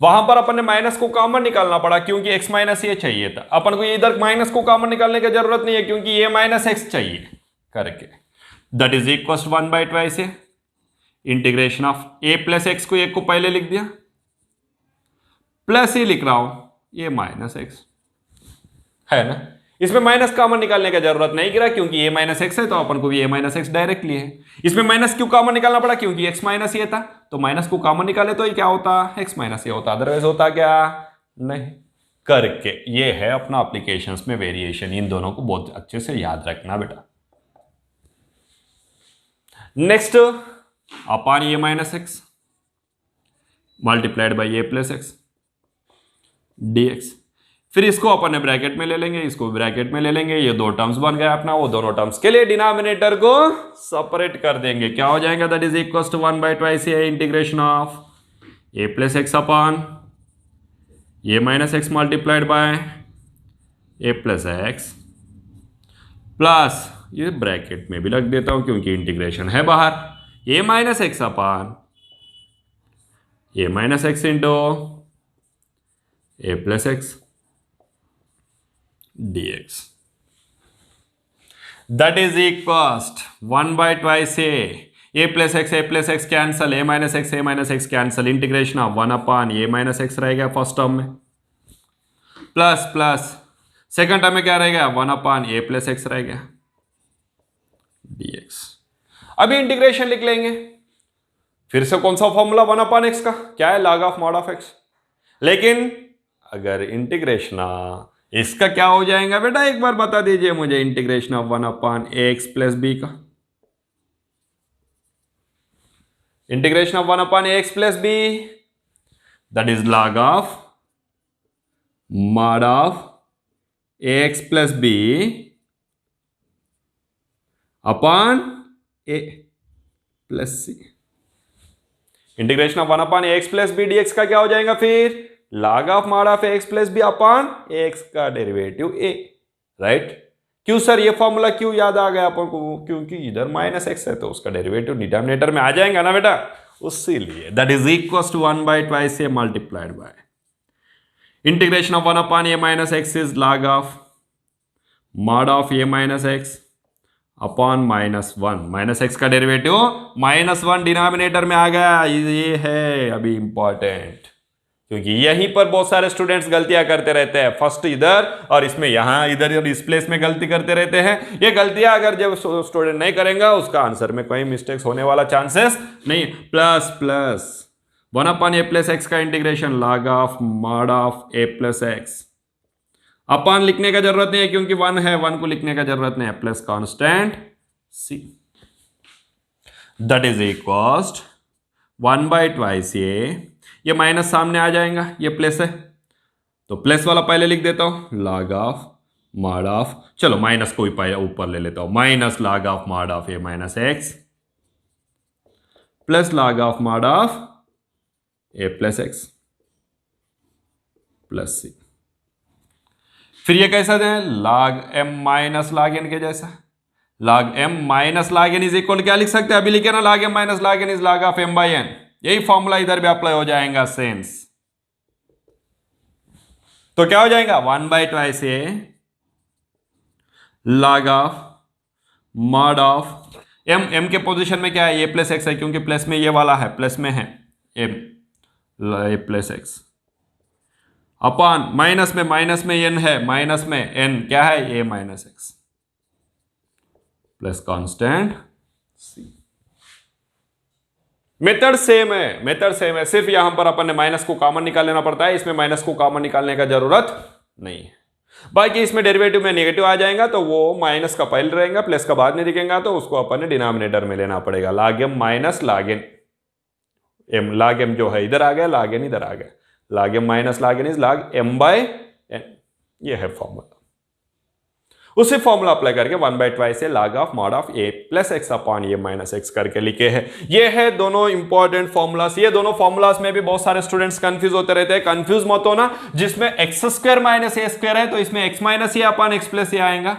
वहां पर अपन ने माइनस को कॉमन निकालना पड़ा, क्योंकि x माइनस ए चाहिए था। अपन को इधर माइनस को कॉमन निकालने की जरूरत नहीं है, क्योंकि ए माइनस एक्स चाहिए करके। That is equal 1/2 a integration of a plus x को एक को पहले लिख दिया, प्लस ही लिख रहा हूं ए माइनस एक्स, है ना? इसमें माइनस कॉमन निकालने की जरूरत नहीं गिरा, क्योंकि ए माइनस एक्स है, तो अपन को भी ए माइनस एक्स डायरेक्ट लिए है। इसमें माइनस क्यों कॉमन निकालना पड़ा? क्योंकि एक्स माइनस ये था, तो माइनस को कॉमन निकाले तो ये क्या होता? एक्स माइनस ये होता, अदरवाइज होता क्या? नहीं। करके ये है अपना एप्लीकेशंस में वेरिएशन। इन दोनों को बहुत अच्छे से याद रखना बेटा। Next upon a minus x multiplied by a plus x dx। फिर इसको अपन ने ब्रैकेट में ले लेंगे, इसको ब्रैकेट में ले लेंगे, ये दो टर्म्स बन गए अपना। वो दोनों टर्म्स के लिए डिनोमिनेटर को सेपरेट कर देंगे। क्या हो जाएगा? That is equal to 1/2 a integration of a plus x upon a minus x multiplied by a plus x, plus ये ब्रैकेट में भी रख देता हूं क्योंकि इंटीग्रेशन है बाहर, a minus x upon a minus x into a plus x dx। That is equal 1/2 a plus x cancel, a minus x cancel, integration of 1/a minus x रहेगा फर्स्ट टर्म में, plus plus second term में क्या रहेगा? 1/a plus x रहेगा dx। अभी integration लिख लेंगे। फिर से कौन सा फॉर्मूला? 1/x का क्या है? log of mod of x। लेकिन अगर इंटीग्रेशन इसका क्या हो जाएगा बेटा? एक बार बता दीजिए मुझे। Integration of 1/ax plus b का, integration of 1/ax plus b, that is log of mod of ax plus b upon a plus c. Integration of 1/ax plus b dx का क्या हो जाएगा? फिर log of mod of x plus b upon x का derivative a, right. क्यों sir ये formula क्यों याद आ गया अपन को? क्योंकि इधर माइनस एक्स है तो उसका डेरिवेटिव डिनोमिनेटर में आ जाएगा ना बेटा, उसी लिए that is equal to 1/2 a multiplied by integration of 1 upon a minus x is log of mod of a minus x upon -1, minus x का डेरिवेटिव -1 डिनोमिनेटर में आ गया। ये है अभी इंपॉर्टेंट, क्योंकि यहीं पर बहुत सारे स्टूडेंट्स गलतियां करते रहते हैं, फर्स्ट इधर और इसमें यहां इधर इस प्लेस में गलती करते रहते हैं। ये गलतियां अगर जब स्टूडेंट नहीं करेंगे उसका आंसर में कोई मिस्टेक्स होने वाला चांसेस नहीं। Plus 1 upon a plus x का integration log of mod of a plus x अपन लिखने का जरूरत नहीं है क्योंकि 1 है, 1 को लिखने का जरूरत नहीं है, plus constant c that is equal 1/2 a, ये माइनस सामने आ जाएगा, ये प्लस है तो प्लस वाला पहले लिख देता हूं log ऑफ मॉड ऑफ, चलो माइनस को भी ऊपर ले लेता हूं, minus log of mod of a minus x plus log of mod of a plus x plus c। फिर ये कैसा दें? log m minus log n के जैसा, log m minus log n is equal क्या लिख सकते हैं? अभी लिखे ना, log m minus log n is log of m by n, यही फॉर्मूला इधर भी अप्लाई हो जाएगा सेंस। तो क्या हो जाएगा? 1/2 a log of mod of m के पोजीशन में क्या है? a प्लस एक्स है क्योंकि प्लस में ये वाला है, प्लस में है m a plus x upon minus में n है, माइनस में n क्या है? a minus x plus constant c। Method same है, सिर्फ यहां पर अपन ने माइनस को कॉमन निकाल लेना पड़ता है, इसमें माइनस को कॉमन निकालने का जरूरत नहीं है। बाकी इसमें डेरिवेटिव में नेगेटिव आ जाएगा तो वो माइनस का पहले रहेगा, प्लस का बाद में दिखेगा तो उसको अपन ने डिनोमिनेटर में लेना पड़ेगा। log m minus log n, log m जो है इधर आ गया, log n इधर आ गया, log m minus log n is log m by n, ये है फॉर्मूला। उसी फॉर्मूला अप्लाई करके 1/2 से log of mod of a plus x upon a minus x करके लिखे हैं। ये है दोनों इंपॉर्टेंट फॉर्मूलास। ये दोनों फॉर्मूलास में भी बहुत सारे स्टूडेंट्स कंफ्यूज होते रहते हैं, कंफ्यूज मत होना। जिसमें x square minus a square है तो इसमें x minus a upon x plus ए आएगा,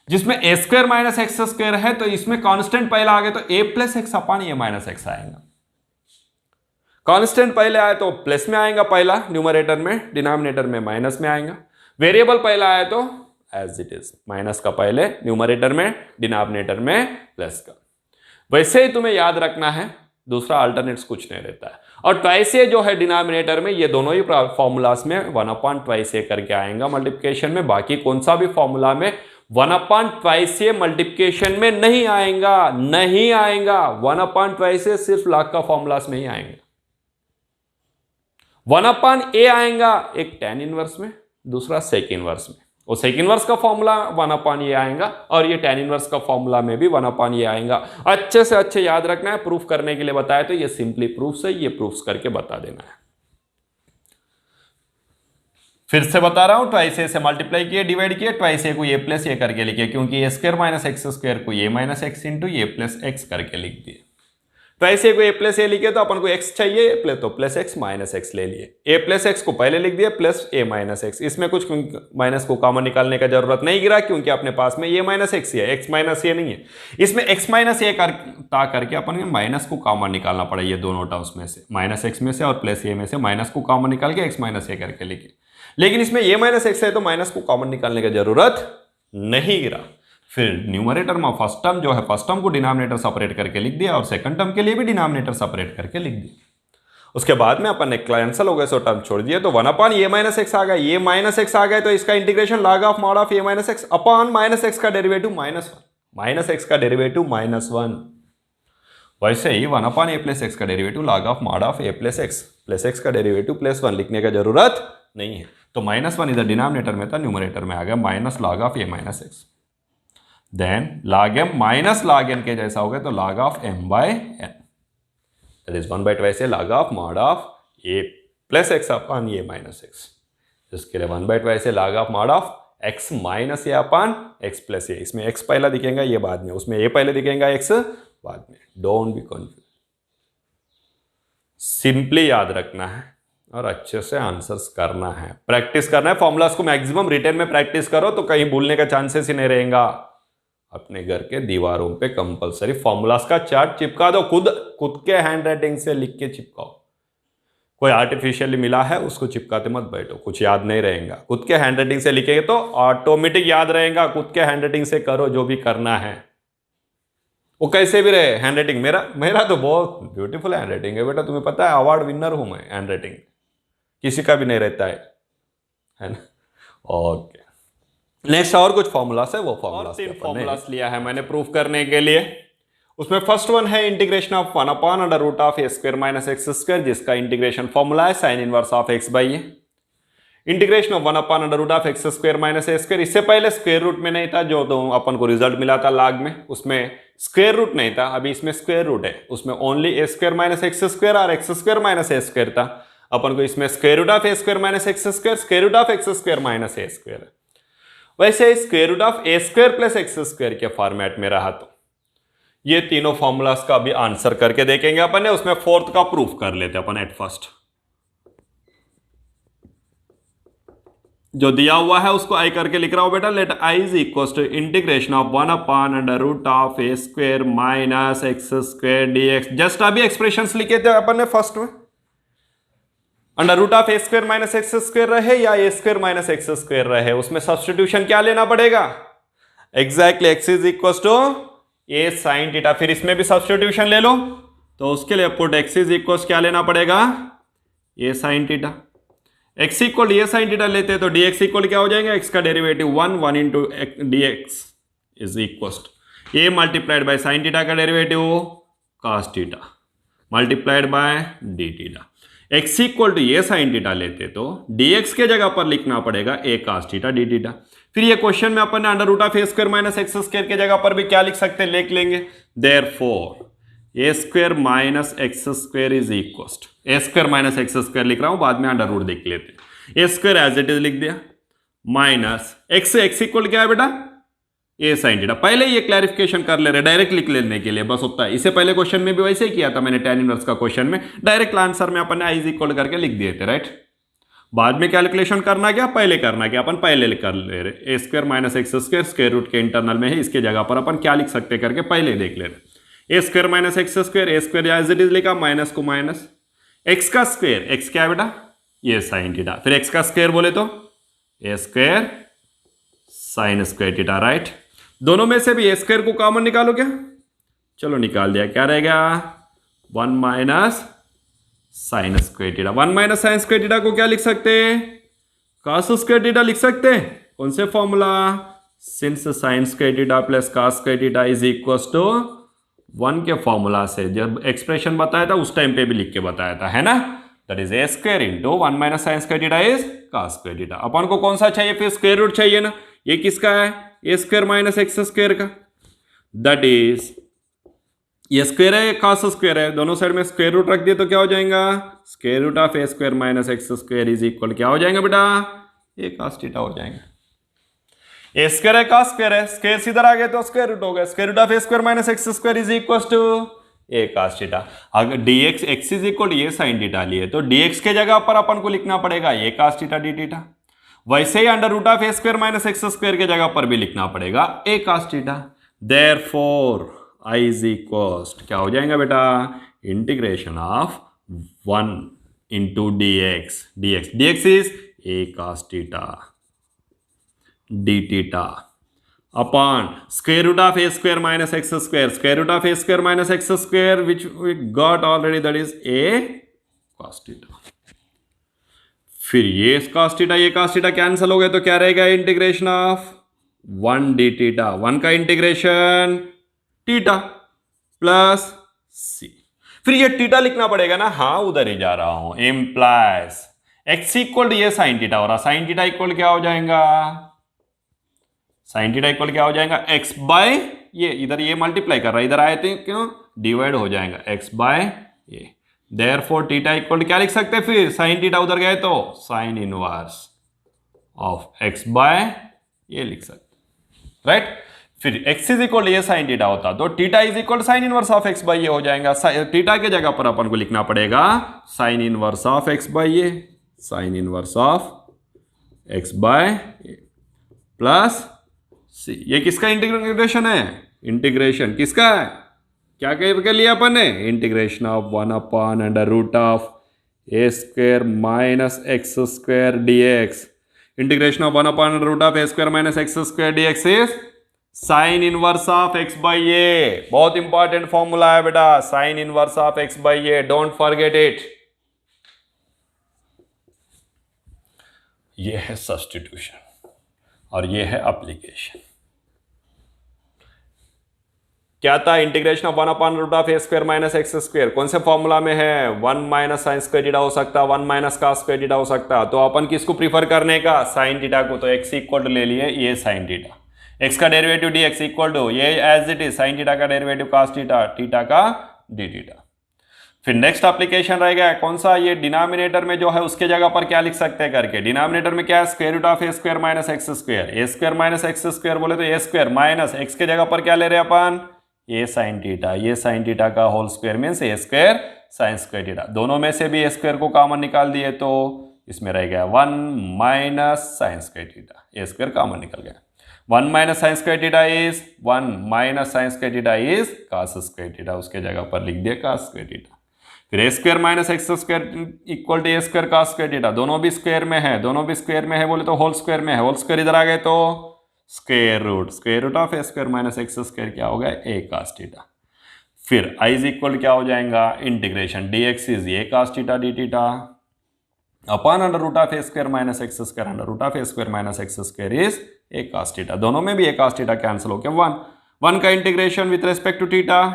जिसमें ए स्क्वायर माइनस एक्स स्क्वायर है तो इसमें कांस्टेंट पहला आ गया तो a plus x upon a minus x आएगा। कांस्टेंट पहले आए तो प्लस में आएगा पहला न्यूमरेटर में, डिनोमिनेटर में माइनस में आएगा। वेरिएबल पहला आए तो एज इट इज, माइनस का पहले न्यूमरेटर में, डिनोमिनेटर में प्लस का। वैसे ही तुम्हें याद रखना है, दूसरा अल्टरनेट्स कुछ नहीं रहता है। और ट्वाइस ए जो है डिनोमिनेटर में, ये दोनों ही फॉर्मूलास में 1/2 a करके आएगा मल्टीप्लिकेशन में। बाकी कौन सा भी फॉर्मूला में 1/2 a मल्टीप्लिकेशन में नहीं आएगा, 1/2 a सिर्फ log का फॉर्मूलास में ही आएंगे। 1/a आएगा एक tan इनवर्स में, दूसरा सेक इनवर्स में। और सेक इनवर्स का फॉर्मूला 1/a आएगा और ये tan इनवर्स का फॉर्मूला में भी 1/a आएगा। अच्छे से अच्छे याद रखना है। प्रूफ करने के लिए बताया तो ये सिंपली प्रूफ से ये प्रूफ करके बता देना है। फिर से बता रहा हूं, ट्वाइस ए से मल्टीप्लाई किए, डिवाइड किए, ट्वाइस ए को a प्लस a करके लिखे, क्योंकि a square minus x square को a minus x into a plus x करके लिख दिए। ट्वाइस ए को a प्लस a लिखे तो अपन को x चाहिए तो प्लस एक्स माइनस एक्स ले लिए। a प्लस एक्स को पहले लिख दिया प्लस a माइनस एक्स, इसमें कुछ माइनस को कॉमन निकालने का जरूरत नहीं गिरा क्योंकि अपने पास में a माइनस एक्स ही है, x माइनस a नहीं है। इसमें x माइनस a करके अपन को माइनस को कॉमन निकालना पड़ा, ये दोनों टर्म्स में से, माइनस एक्स में से और प्लस a में से माइनस को कॉमन निकाल के x माइनस a करके लिखे। लेकिन इसमें a माइनस एक्स है तो माइनस को कॉमन निकालने की जरूरत नहीं गिरा। फिर न्यूमरेटर में फर्स्ट टर्म जो है, फर्स्ट टर्म को डिनोमिनेटर सेपरेट करके लिख दिया और सेकंड टर्म के लिए भी डिनोमिनेटर सेपरेट करके लिख दिया। उसके बाद में अपन ने कैंसिल हो गए सो टर्म छोड़ दिए तो 1/a माइनस एक्स आ गया। ये माइनस एक्स आ गए तो इसका integration log of mod of a minus x upon minus x का डेरिवेटिव -1, माइनस एक्स का डेरिवेटिव -1। वैसे ही 1/a प्लस एक्स का derivative log of mod of a plus x का डेरिवेटिव +1 लिखने का जरूरत नहीं है। तो -1 इधर डिनोमिनेटर में था, न्यूमरेटर में आ गया minus log of a minus x. Then log m minus log n के जैसा हो गया तो log of m by n, that is 1/2 से log of mod of a plus x upon a minus x. इसके लिए 1/2 से log of mod of x minus a upon x plus a। इसमें x पहला दिखेगा, ये बाद में, उसमें a पहले दिखेगा, x बाद में। डोंट बी कंफ्यूज, सिंपली याद रखना है। और अच्छे से आंसर्स करना है, प्रैक्टिस करना है। फॉर्मूलाज को मैक्सिमम रिटेन में प्रैक्टिस करो तो कहीं भूलने का चांसेस ही नहीं रहेगा। अपने घर के दीवारों पे कंपलसरी फॉर्मूलाज का चार्ट चिपका दो, खुद के हैंड राइटिंग से लिख के चिपकाओ। कोई आर्टिफिशियली मिला है उसको चिपकाते मत बैठो, कुछ याद नहीं रहेगा। खुद के हैंड राइटिंग से लिखेंगे तो ऑटोमेटिक याद रहेगा। खुद के हैंड राइटिंग से करो जो भी करना है, वो कैसे भी रहे। हैंड राइटिंग मेरा तो बहुत ब्यूटीफुल हैंड राइटिंग है बेटा, तुम्हें पता है, अवार्ड विनर हूं मैं हैंड राइटिंग, किसी का भी नहीं रहता है ना। ओके, नेक्स्ट और कुछ फॉर्मूलास है, वो फॉर्मूलास 3 फॉर्मूलास लिया है मैंने प्रूफ करने के लिए। उसमें फर्स्ट वन है integration of 1 upon under root of a square minus x square, जिसका इंटीग्रेशन फॉर्मूला है sine inverse of x by a. Integration of 1 upon under root of x square minus a square, इससे पहले square root में नहीं था, जो तो अपन को रिजल्ट मिला था लाग में, उसमें स्क्वायर रूट नहीं था। अभी इसमें स्क्वायर रूट है, उसमें only a square minus x square और x square minus a square था। अपन को इसमें square root of a square minus x square, square root of x square minus a square. वैसे square root of a square plus x square के format में रहा तो ये तीनों फॉर्मूलास का भी आंसर करके देखेंगे अपन ने। उसमें फोर्थ का प्रूफ कर लेते अपन एट फर्स्ट। जो दिया हुआ है उसको आई करके लिख रहा हूं बेटा, let I is equal to integration of 1 upon under root of a square minus x square dx. Just अभी एक्सप्रेशंस लिखे थे अपन ने फर्स्ट में, under root of a square minus x square रहे या a square minus x square रहे, उसमें सब्स्टिट्यूशन क्या लेना पड़ेगा, exactly x is equal to a sine theta. फिर इसमें भी सब्स्टिट्यूशन ले लो, तो उसके लिए पुट एक्स इज इक्वल क्या लेना पड़ेगा, ए sine theta. X equal a sine theta लेते हैं तो डी एक्स इक्वल क्या हो जाएगा, एक्स का derivative 1 into d x is equal a multiplied by sine theta का derivative cos theta multiplied by d theta. X equal to a sine theta लेते तो डी एक्स के जगह पर लिखना पड़ेगा a cos theta d theta. फिर ये क्वेश्चन में अपन ने under root of a square minus x square के जगह पर भी क्या लिख सकते हैं, लिख लेंगे। Therefore A square minus x square is equal, a square minus x square लिख रहा हूं, बाद में अंडर रूट देख लेते हैं। A square as it is लिख दिया, माइनस एक्स इक्वल क्या है बेटा, ए साइन थीटा। पहले ये क्लैरिफिकेशन कर ले रहे, डायरेक्ट लिख लेने के लिए बस होता है। इससे पहले क्वेश्चन में भी वैसे ही किया था मैंने, tan इनवर्स का क्वेश्चन में डायरेक्ट आंसर में अपन ने आई इज इक्वल करके लिख दिए थे, राइट। बाद में कैलकुलेशन करना क्या, पहले करना क्या, अपन पहले कर ले रहे। A square minus x square square root के इंटरनल में है, इसके जगह पर अपन क्या लिख सकते करके पहले देख ले रहे। A square minus x square, a square as it is लिखा, माइनस को माइनस, एक्स का स्क्वायर, एक्स क्या है बेटा, ये साइन थीटा। फिर एक्स का स्क्वायर बोले तो a square sine square theta, right. दोनों में से भी ए स्क्वायर को कॉमन निकालो क्या, चलो निकाल दिया, क्या रहेगा 1 minus sine square theta. 1 minus sine square theta को क्या लिख सकते हैं, कॉस स्क्वायर थीटा लिख सकते हैं। कौन से formula, since sine square theta plus cos square theta is equal to 1 के फॉर्मूला से जब एक्सप्रेशन बताया था उस टाइम पे भी लिख के बताया था, है ना। That is a square into 1 minus sine square theta is cos square theta. अपन को कौन सा चाहिए, फिर स्क्वायर रूट चाहिए ना। ये किसका है, a square minus x square का, दैट इज ये स्क्वायर है कॉस स्क्वायर है, दोनों साइड में स्क्वायर रूट रख दिए तो क्या हो जाएगा, square root of a square minus x square is equal क्या हो जाएगा बेटा, ए कॉस थीटा हो जाएगा। ए स्क्वायर है कॉस स्क्वायर है, स्क्वायर सीधर आ गए तो स्क्वायर रूट हो गया, square root of a square minus x square is equal to a cos theta. अगर dx x is equal a sine theta लिए तो dx के जगह पर अपन को लिखना पड़ेगा a cos theta d theta. वैसे ही under root of a square minus x square के जगह पर भी लिखना पड़ेगा a cos theta. Therefore I is equal क्या हो जाएगा बेटा, integration of 1 into dx is a cos theta d theta upon square root of a square minus x square, square root of a square minus x square which we got already, that is a cos theta. फिर ये cos theta ये cos theta cancel हो गए तो क्या रहेगा, integration of 1 d theta, 1 का integration theta plus c. फिर ये थीटा लिखना पड़ेगा ना, हाँ उधर ही जा रहा हूं, इम्प्लाइज एक्स इक्वल ये साइन थीटा हो रहा, साइन थीटा इक्वल क्या हो जाएगा, साइन थीटा इक्वल क्या हो जाएगा, एक्स बाय ये, इधर ये मल्टीप्लाई कर रहा है, इधर आए थे क्यों, डिवाइड हो जाएगा एक्स बाय ये। देयरफॉर थीटा इक्वल क्या लिख सकते हैं, फिर साइन थीटा उधर गए तो sine inverse of x by ये लिख सकते, राइट। फिर x इज इक्वल ये साइन थीटा होता तो theta is equal sine inverse of x by ये हो जाएगा। थीटा के जगह पर अपन को लिखना पड़ेगा sine inverse of x by ये, sine inverse of x by plus c. ये किसका इंटीग्रेशन है? इंटीग्रेशन किसका है? क्या करके लिया अपन ने? इंटीग्रेशन ऑफ 1/√ऑफ a square minus x square dx। Integration of 1/√ऑफ a square minus x square dx is sine inverse of x by a. बहुत इंपॉर्टेंट फॉर्मूला है बेटा, sine inverse of x by a, don't forget it. ये है substitution और ये है application. क्या था? इंटीग्रेशन ऑफ 1/√ऑफ a square minus x square कौन से फॉर्मूला में है? 1 माइनस साइन स्क्वायर थीटा हो सकता, 1 माइनस कॉस स्क्वायर थीटा हो सकता। तो अपन किसको प्रीफर करने का? साइन थीटा को। तो x इक्वल टू ले लिए ये साइन थीटा, x का डेरिवेटिव dx इक्वल टू ये as it is sine theta का डेरिवेटिव कॉस थीटा, थीटा का डी थीटा। फिर नेक्स्ट एप्लीकेशन रहेगा कौन सा? ये डिनोमिनेटर में जो है उसके जगह पर क्या लिख सकते हैं करके। डिनोमिनेटर में क्या है? Square root of a square minus x square. A square minus x square बोले तो ए स्क्वायर माइनस एक्स के जगह पर क्या ले रहे हैं अपन? ए साइन थीटा। ये साइन थीटा का whole square means a square sine square theta. दोनों में से भी ए स्क्वायर को कॉमन निकाल दिए तो इसमें रह गया 1 minus sine square theta. A square common निकल गया। 1 minus sine square theta is 1 minus sine square theta is cos square theta. उसके जगह पर लिख दिया कॉस स्क्वायर थीटा। फिर a square minus x square equal to a square cos square theta. दोनों भी स्क्वायर में है, दोनों भी स्क्वायर में है बोले तो होल स्क्वायर में है। होल स्क्वायर इधर आ गए तो square root of a square minus x square क्या हो गया? A cos theta. फिर आई इज इक्वल क्या हो जाएगा? Integration dx is a cos theta d theta upon under root of a square minus x square. Under root of a square minus x square is a cos theta. दोनों में भी ए cos theta cancel हो गया। 1 का integration with respect to theta,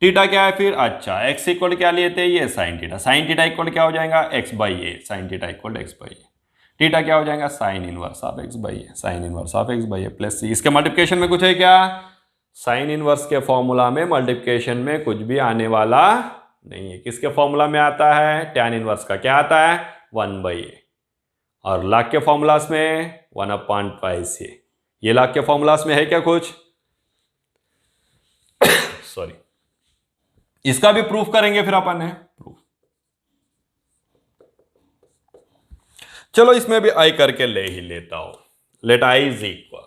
theta क्या है फिर? अच्छा x इक्वल क्या लिए थे? ये sine theta. Sine theta equal क्या हो जाएगा? x by a. Sine theta equal x by a. Theta क्या हो जाएगा? Sine inverse of x by a. Sine inverse of x by a plus c. इसके मल्टीप्लिकेशन में कुछ है क्या? साइन इनवर्स के फॉर्मूला में मल्टीप्लिकेशन में कुछ भी आने वाला नहीं है। किसके फॉर्मूला में आता है? टैन इनवर्स का क्या आता है? 1 बाई ए। और लॉग के फॉर्मूलास में 1/2 ए। ये लॉग के फॉर्मूलास में है क्या कुछ? सॉरी, इसका भी प्रूफ करेंगे फिर अपन है प्रूफ। चलो इसमें भी आई करके ले ही लेता हूं। Let I is equal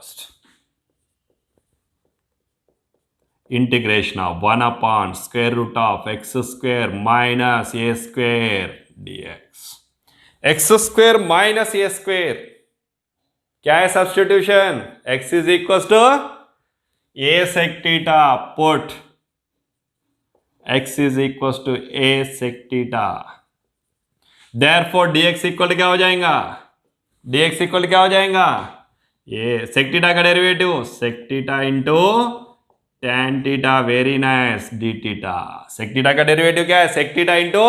integration of 1/√ऑफ x square minus a square dx। X square minus a square क्या है? Substitution. x is equal to a sec theta put x is equals to a sec theta। Therefore dx equal क्या हो जाएगा? dx equal क्या हो जाएगा? ये sec theta का derivative sec theta into tan theta. Very nice. d theta. sec theta का derivative क्या है? sec theta into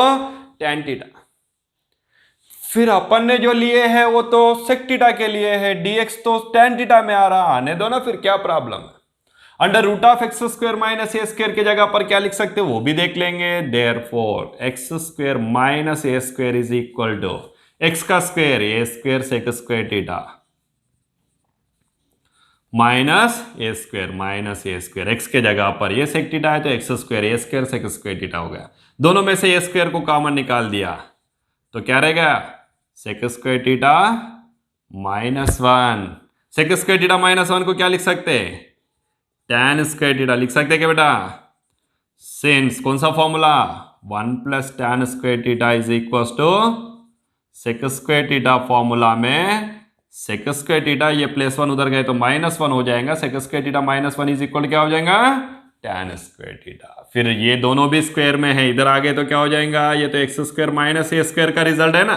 tan theta. फिर अपन ने जो लिए है वो तो sec थीटा के लिए है, dx तो tan थीटा में आ रहा। आने दो ना, फिर क्या प्रॉब्लम है? Under root of x square minus a square के जगह पर क्या लिख सकते हो वो भी देख लेंगे। Therefore x square minus a square is equal to x का square a square sec square theta minus a square. X के जगह पर ये सेक थीटा है तो x square a square sec square theta हो गया। दोनों में से ए स्क्वायर को कॉमन निकाल दिया तो क्या रहेगा? Sec square theta -1। Sec square theta -1 को क्या लिख सकते हैं? tan स्क्वायर थीटा लिख सकते हैं क्या बेटा? सिंस कौन सा formula? 1 plus tan square theta is equal to sec square theta. Formula में सेक स्क्वायर थीटा ये +1 उधर गए तो -1 हो जाएगा। Sec square theta -1 is equal क्या हो जाएगा? tan square theta. फिर ये दोनों भी स्क्वायर में है, इधर आ गए तो क्या हो जाएगा? ये तो x square minus a square का रिजल्ट है ना।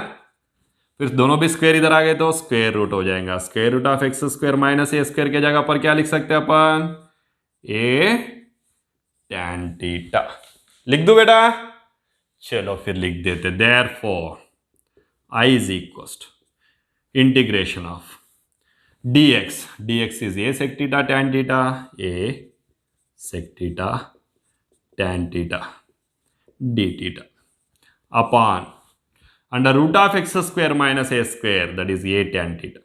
फिर दोनों भी स्क्वायर इधर आ गए तो स्क्वायर रूट हो जाएगा। Square root of x square minus a square के जगह पर क्या लिख सकते हैं अपन? ए tan थीटा। लिख दो बेटा। चलो फिर लिख देते। Therefore I is equal integration of dx is a sec theta tan theta, a sec theta tan theta d theta upon under root of x square minus a square that is a tan theta.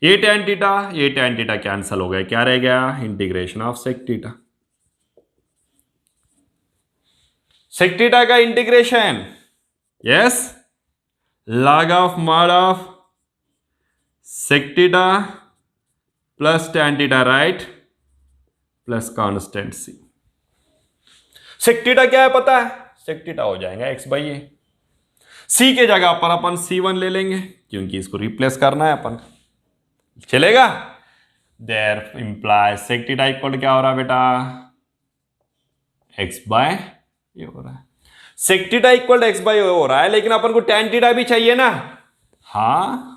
ये tan theta cancel हो गया, क्या रह गया? Integration of sec theta. Sec theta का integration, yes, log of mod of sec theta plus tan theta, right, plus constant c. Sec theta क्या है पता है? सेक थीटा हो जाएगा x/a। सी के जगह पर अपन c1 ले लेंगे क्योंकि इसको रिप्लेस करना है अपन, चलेगा? There implies sec theta equal क्या हो रहा है बेटा? x/a हो रहा है। सेक थीटा इक्वल x/a हो रहा है, लेकिन अपन को tan थीटा भी चाहिए ना। हाँ,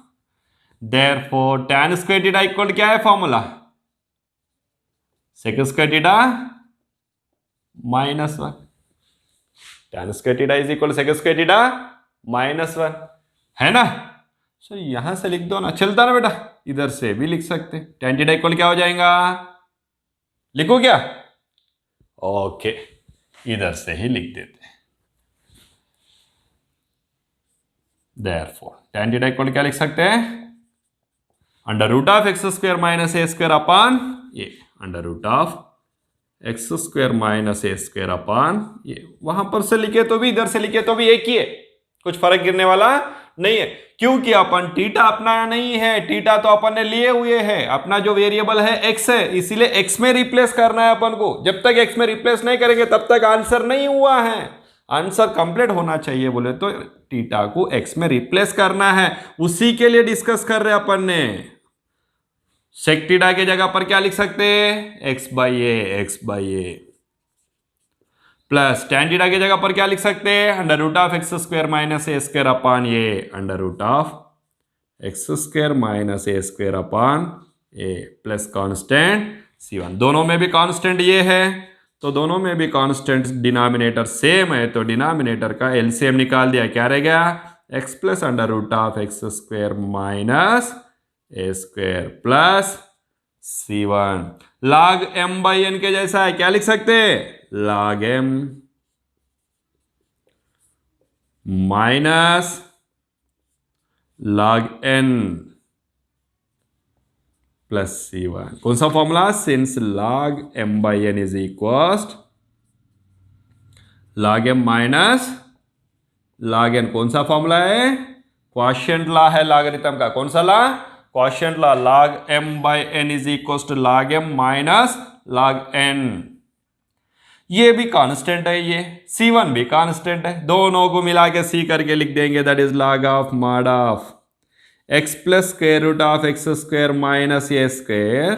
therefore tan square theta equal क्या है formula? Sec square theta -1। tan square theta is equal sec square theta -1, है ना? सो यहां से लिख दो ना, चलता ना बेटा, इधर से भी लिख सकते। tan थीटा इक्वल क्या हो जाएगा? लिखो क्या? ओके, इधर से ही लिख देते। देयरफॉर tan थीटा इक्वल क्या लिख सकते हैं? Under root of x square minus a square upon ये, under root of x square minus a square upon ये। वहां पर से लिखे तो भी, इधर से लिखे तो भी एक ही है, कुछ फर्क गिरने वाला नहीं है, क्योंकि अपन थीटा अपना नहीं है, थीटा तो अपन ने लिए हुए है, अपना जो वेरिएबल है एक्स है, इसीलिए एक्स में रिप्लेस करना है अपन को। जब तक एक्स में रिप्लेस नहीं करेंगे तब तक आंसर नहीं हुआ है। आंसर कंप्लीट होना चाहिए बोले तो थीटा को एक्स में रिप्लेस करना है, उसी के लिए डिस्कस कर रहे अपन ने। सेक थीटा के जगह पर क्या लिख सकते हैं? x/a प्लस tan थीटा के जगह पर क्या लिख सकते हैं? Under root of x square minus a square upon ये, under root of x square minus a square upon a plus constant c1। दोनों में भी कांस्टेंट ये है, तो दोनों में भी कांस्टेंट डिनोमिनेटर सेम है, तो डिनोमिनेटर का एलसीएम निकाल दिया, क्या रह गया? x plus under root of x square minus a square plus c1। log m/n के जैसा है, क्या लिख सकते हैं? log m minus log n plus c1। कौन सा formula? Since log m/n is equal log m minus log n। कौन सा फॉर्मूला है? क्वोशिएंट लॉ है लॉगरिथम का। कौन सा law? Quotient law. log m/n is equal to log m minus log n। ये भी कांस्टेंट है, ये c1 भी कांस्टेंट है, दोनों को मिला के c करके लिख देंगे, that is log of mod of x plus square root of x square minus a square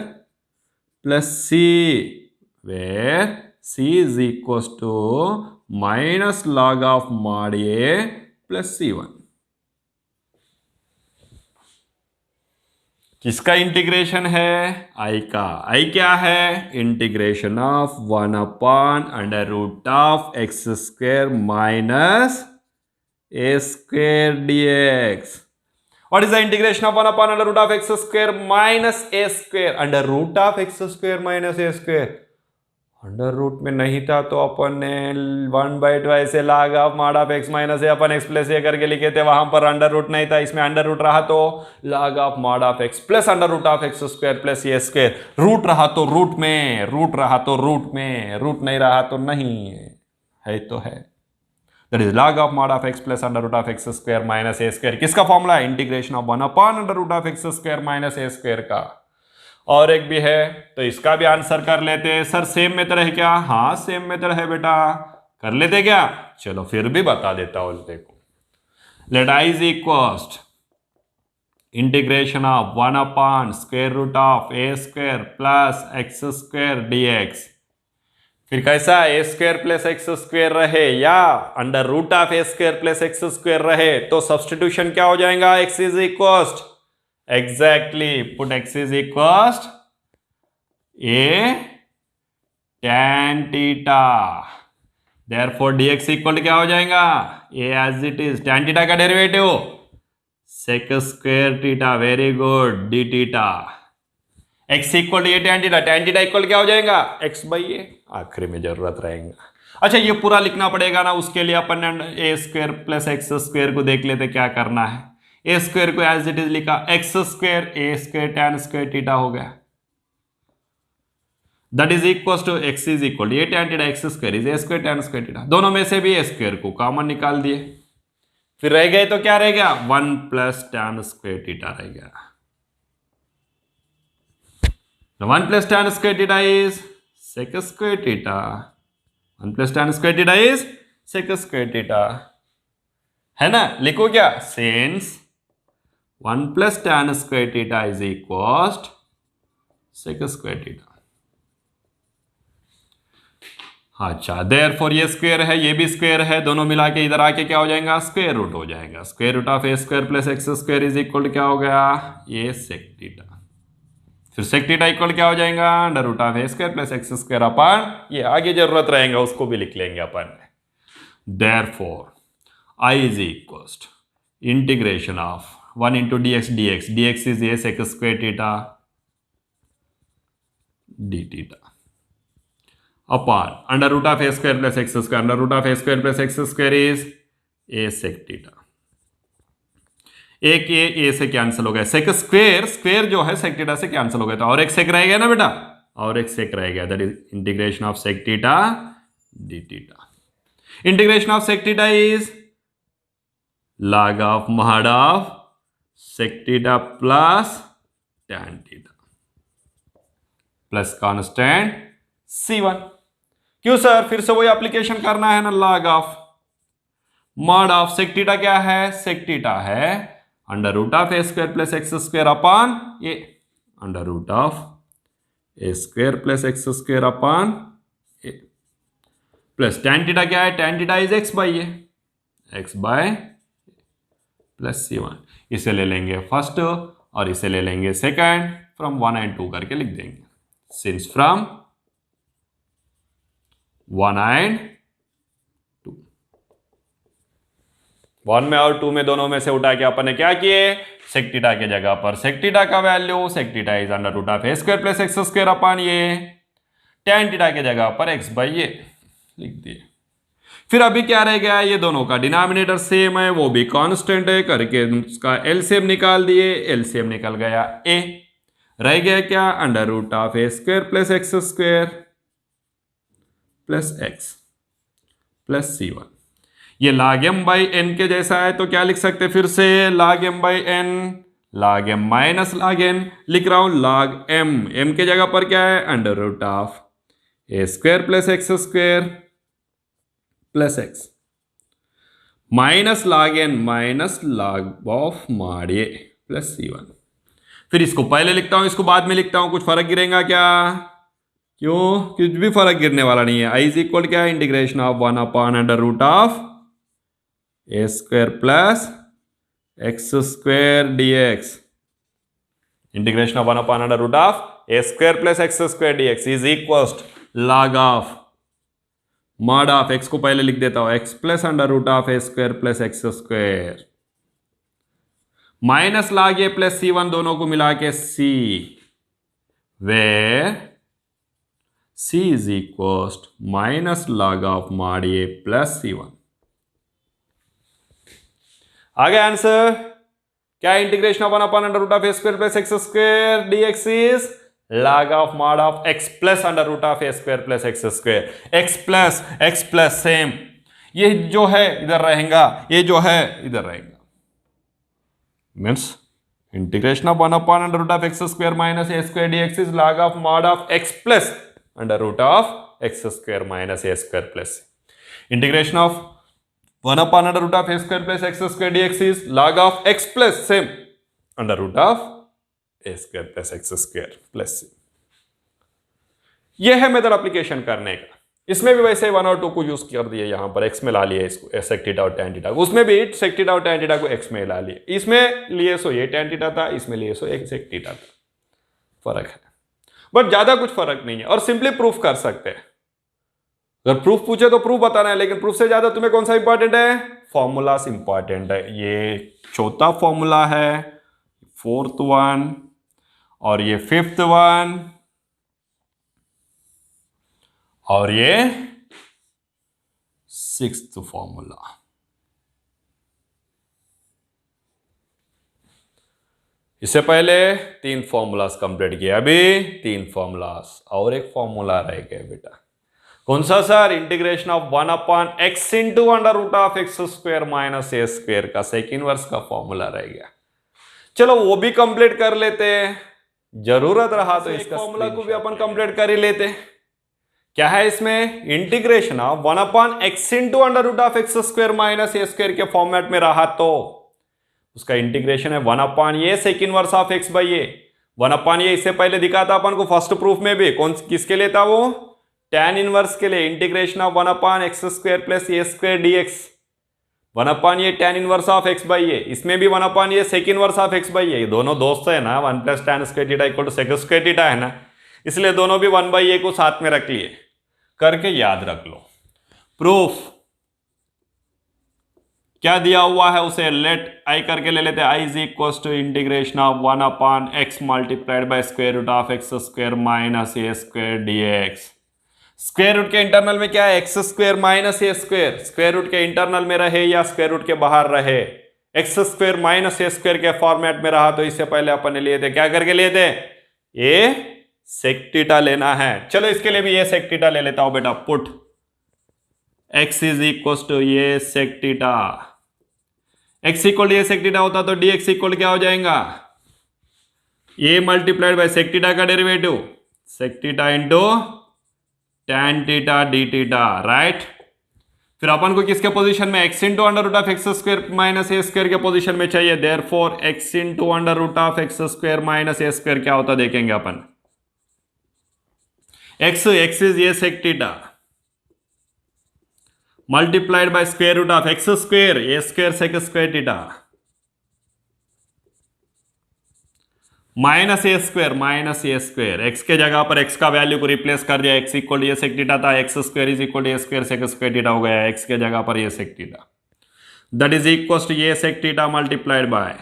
plus c, where c is equal to minus log of mod a plus c1। किसका integration है? I का। I क्या है? Integration of 1 upon under root of x square minus a square dx। What is the integration of 1 upon under root of x square minus a square? Under root of x square minus a square under root में नहीं था तो अपन ने 1/2 ऐसे log of mod of x minus a अपन x plus a करके लिखे थे, वहां पर अंडर रूट नहीं था, इसमें अंडर रूट रहा तो log of mod of x plus under root of x square plus a square. Root रहा तो रूट में, रूट रहा तो रूट में, रूट नहीं रहा तो नहीं है तो है। That is log of mod of x plus under root of x square minus a square. किसका फॉर्मूला है? Integration of 1 upon under root of x square minus a square का। और एक भी है तो इसका भी आंसर कर लेते हैं। सर सेम मेथड है क्या? हाँ सेम मेथड है बेटा, कर लेते क्या? चलो फिर भी बता देता हूं, देखो। Let I is equal integration of 1 upon square root of a square plus x square dx। फिर कैसा? A square plus x square रहे या under root of a square plus x square रहे तो सब्सटीट्यूशन क्या हो जाएगा? X is equal, exactly put x is equals a tan theta, therefore dx equal क्या हो जाएगा? a as it is, tan theta का derivative sec square theta, very good, d theta, x equal a tan theta, tan theta equal क्या हो जाएगा? x/a। आखिरी में जरूरत रहेगा। अच्छा ये पूरा लिखना पड़ेगा ना, उसके लिए अपन a square plus x square को देख लेते क्या करना है। ए स्क्वायर को एज इट इज लिखा x square a square tan square theta हो गया, that is equal to x is equal to a tan theta x square is a square tan square theta. दोनों में से भी ए square को common निकाल दिए, फिर रह गए तो क्या रह गया 1 प्लस tan स्क्वायर थीटा रह गया। 1 plus tan square theta is sec square theta. 1 plus tan square theta is sec square theta, है ना? लिखो क्या, since 1 plus tan square theta is equals sec square theta। अच्छा, therefore ये square है ये भी स्क्वायर है, दोनों मिला के इधर आके क्या हो जाएगा स्क्वायर रूट हो जाएगा। Square root of a square plus x square is equal to क्या हो गया ये सेक थीटा। फिर सेक थीटा इक्वल क्या हो जाएगा under root of a square plus x square अपन, ये आगे जरूरत रहेगा उसको भी लिख लेंगे अपन। Therefore I is equal integration of 1 into d x dx is a sec square theta d theta upon under root of a square plus x square, under root of a square plus x square is a sec theta. एक a से cancel हो गया, sec square square जो है sec theta से cancel हो गया था, और एक सेक रह गया ना बेटा, और एक सेक रह गया, that is integration of sec theta d theta. Integration of sec theta is log of mod of sec theta plus tan theta plus constant C1। क्यों सर, फिर से वही एप्लीकेशन करना है ना, log of mod of sec theta क्या है, sec theta है under root of a square plus x square upon a under root of a square plus x square upon a plus tan theta क्या है, tan theta is x by a, x by plus C1। इसे ले लेंगे first और इसे ले लेंगे second, from 1 and 2 करके लिख देंगे, सिंस फ्रॉम 1 and 2, 1 में और 2 में दोनों में से उठा के अपन ने क्या किए, सेक थीटा के जगह पर सेक थीटा का value, sec theta is under root of a square plus x square upon ये, tan थीटा के जगह पर एक्स बाई ए लिख दिए। फिर अभी क्या रह गया, ये दोनों का डिनोमिनेटर सेम है, वो भी कांस्टेंट है करके उसका एलसीएम निकाल दिए, एलसीएम निकल गया ए, रह गया क्या under root of a square plus x square plus x plus C1। ये log m बाई एन के जैसा है तो क्या लिख सकते फिर से log m बाई n, log m minus log n, लिख रहा हूं log m के जगह पर क्या है under root of a square plus x square plus x minus log n minus log of mod a plus C1। फिर इसको पहले लिखता हूं इसको बाद में लिखता हूं, कुछ फर्क गिरेगा क्या, क्यों, कुछ भी फर्क गिरने वाला नहीं है। आई इज इक्वल क्या है integration of 1 upon under root of a square plus x square dx, integration of 1 upon under root of a square plus x square dx is equal log of mod of x को पहले लिख देता हूं x plus under root of a square plus x square minus log a plus C1, दोनों को मिला के c, where c is equal minus log of mod a plus C1। आ गया आंसर, क्या integration of 1 upon under root of a square plus x square dx is log of mod of x plus under root of a square plus x square, x plus same, ये जो है इधर रहेगा, ये जो है इधर रहेगा, means integration of 1 upon under root of x square minus a square dx is log of mod of x plus under root of x square minus a square plus, integration of 1 upon under root of a square plus x square dx is log of x plus same under root of a square plus x square plus. यह है method application करने का। इसमें भी वैसे 1 और 2 को use कर दिए, यहां पर x में ला लिए इसको सेक थीटा और tan थीटा, उसमें भी सेक थीटा और tan थीटा को x में ला लिए, इसमें लिए सो ये tan थीटा था, इसमें लिए सो एक सेक थीटा था, फर्क है बट ज्यादा कुछ फर्क नहीं है, और सिंपली प्रूफ कर सकते हैं। अगर प्रूफ पूछे तो प्रूफ बताना है, लेकिन प्रूफ से ज्यादा तुम्हें कौन सा इंपॉर्टेंट है, फॉर्मूलास इंपॉर्टेंट है। ये चौथा फॉर्मूला है, 4th वन, और ये 5th वन, और ये 6th फॉर्मूला। इससे पहले 3 फॉर्मूलास कंप्लीट किए, अभी 3 फॉर्मूलास और एक फॉर्मूला रह गया बेटा। कौन सा sir? Integration of 1/x into under root of x square minus a square का सेकंड वर्स का फॉर्मूला रह गया। चलो वो भी कंप्लीट कर लेते हैं, जरूरत रहा तो इसका फॉर्मूला को भी अपन कंप्लीट कर ही लेते। क्या है इसमें? Integration of 1/x into under root of x square minus a square के फॉर्मेट में रहा तो उसका इंटीग्रेशन है 1/a second verse of x by a. 1/a इससे पहले दिखा था अपन को फर्स्ट प्रूफ में भी, कौन किसके लिए था वो? tan इनवर्स के लिए। Integration of 1/x square plus a square dx 1/a tan inverse of x by a. इसमें भी 1/a second verse of x by a. दोनों दोस्त है ना, 1 plus tan square theta equal to sec square theta है ना, इसलिए दोनों भी 1/a को साथ में रख लिए, करके याद रख लो। प्रूफ क्या दिया हुआ है उसे लेट आई करके ले लेते हैं। I is equal to integration of 1/x multiplied by square root of x square minus a square dx। Square root के इंटरनल में क्या है? X square minus a square. Square root के इंटरनल में रहे या स्क्वायर रूट के बाहर रहे, x square minus a square के फॉर्मेट में रहा तो इससे पहले अपन ने लिए थे, क्या करके लिए थे? ए सेक थीटा लेना है। चलो इसके लिए भी ये सेक थीटा ले लेता हूं बेटा। Put x is equal to ये सेक थीटा। x इक्वल ये सेक थीटा होता तो dx इक्वल क्या हो जाएगा? a multiplied by sec theta का derivative sec theta into tan theta d theta, right. फिर अपन को किसके पोजीशन में? x into under root of x square minus a square के पोजीशन में चाहिए। Therefore x into under root of x square minus a square क्या होता देखेंगे अपन। x इज ये sec theta multiplied by square root of x square a square sec square theta minus a square. X के जगह पर x का value को रिप्लेस कर दिया, एक्स इक्वल ये सेक थीटा था, x square is equal a square sec square theta हो गया, एक्स के जगह पर ये sec theta that is equal to ये सेक थीटा मल्टीप्लाइड बाय,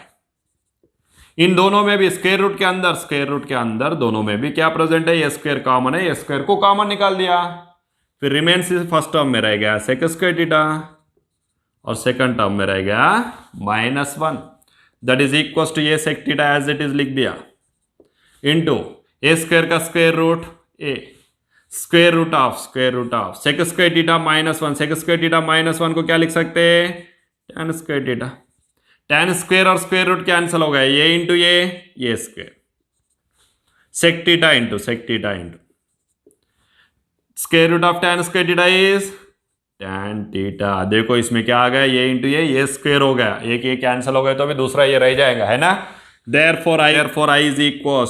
इन दोनों में भी स्क्वायर रूट के अंदर दोनों में भी क्या प्रेजेंट है? ए स्क्वायर कॉमन है, ए स्क्वायर को कॉमन निकाल दिया। फिर रिमेन्स फर्स्ट टर्म में रह गया सेक स्क्वायर थीटा और सेकंड टर्म में रह गया -1 दैट इज इक्वल टू ये sec theta as it is लिख दिया इनटू ए स्क्वायर का square root a square root of sec square theta -1। Sec square theta -1 को क्या लिख सकते हैं? tan square theta. tan square और स्क्वायर रूट कैंसिल हो गए, ये इंटू ये square sec theta into square root of tan square theta is tan theta. देखो इसमें क्या आ गया? ये इंटू ये स्क्वायर हो गया, एक ये कैंसिल हो गया तो भी दूसरा ये रह जाएगा, है ना। देयरफॉर आई इज इक्वल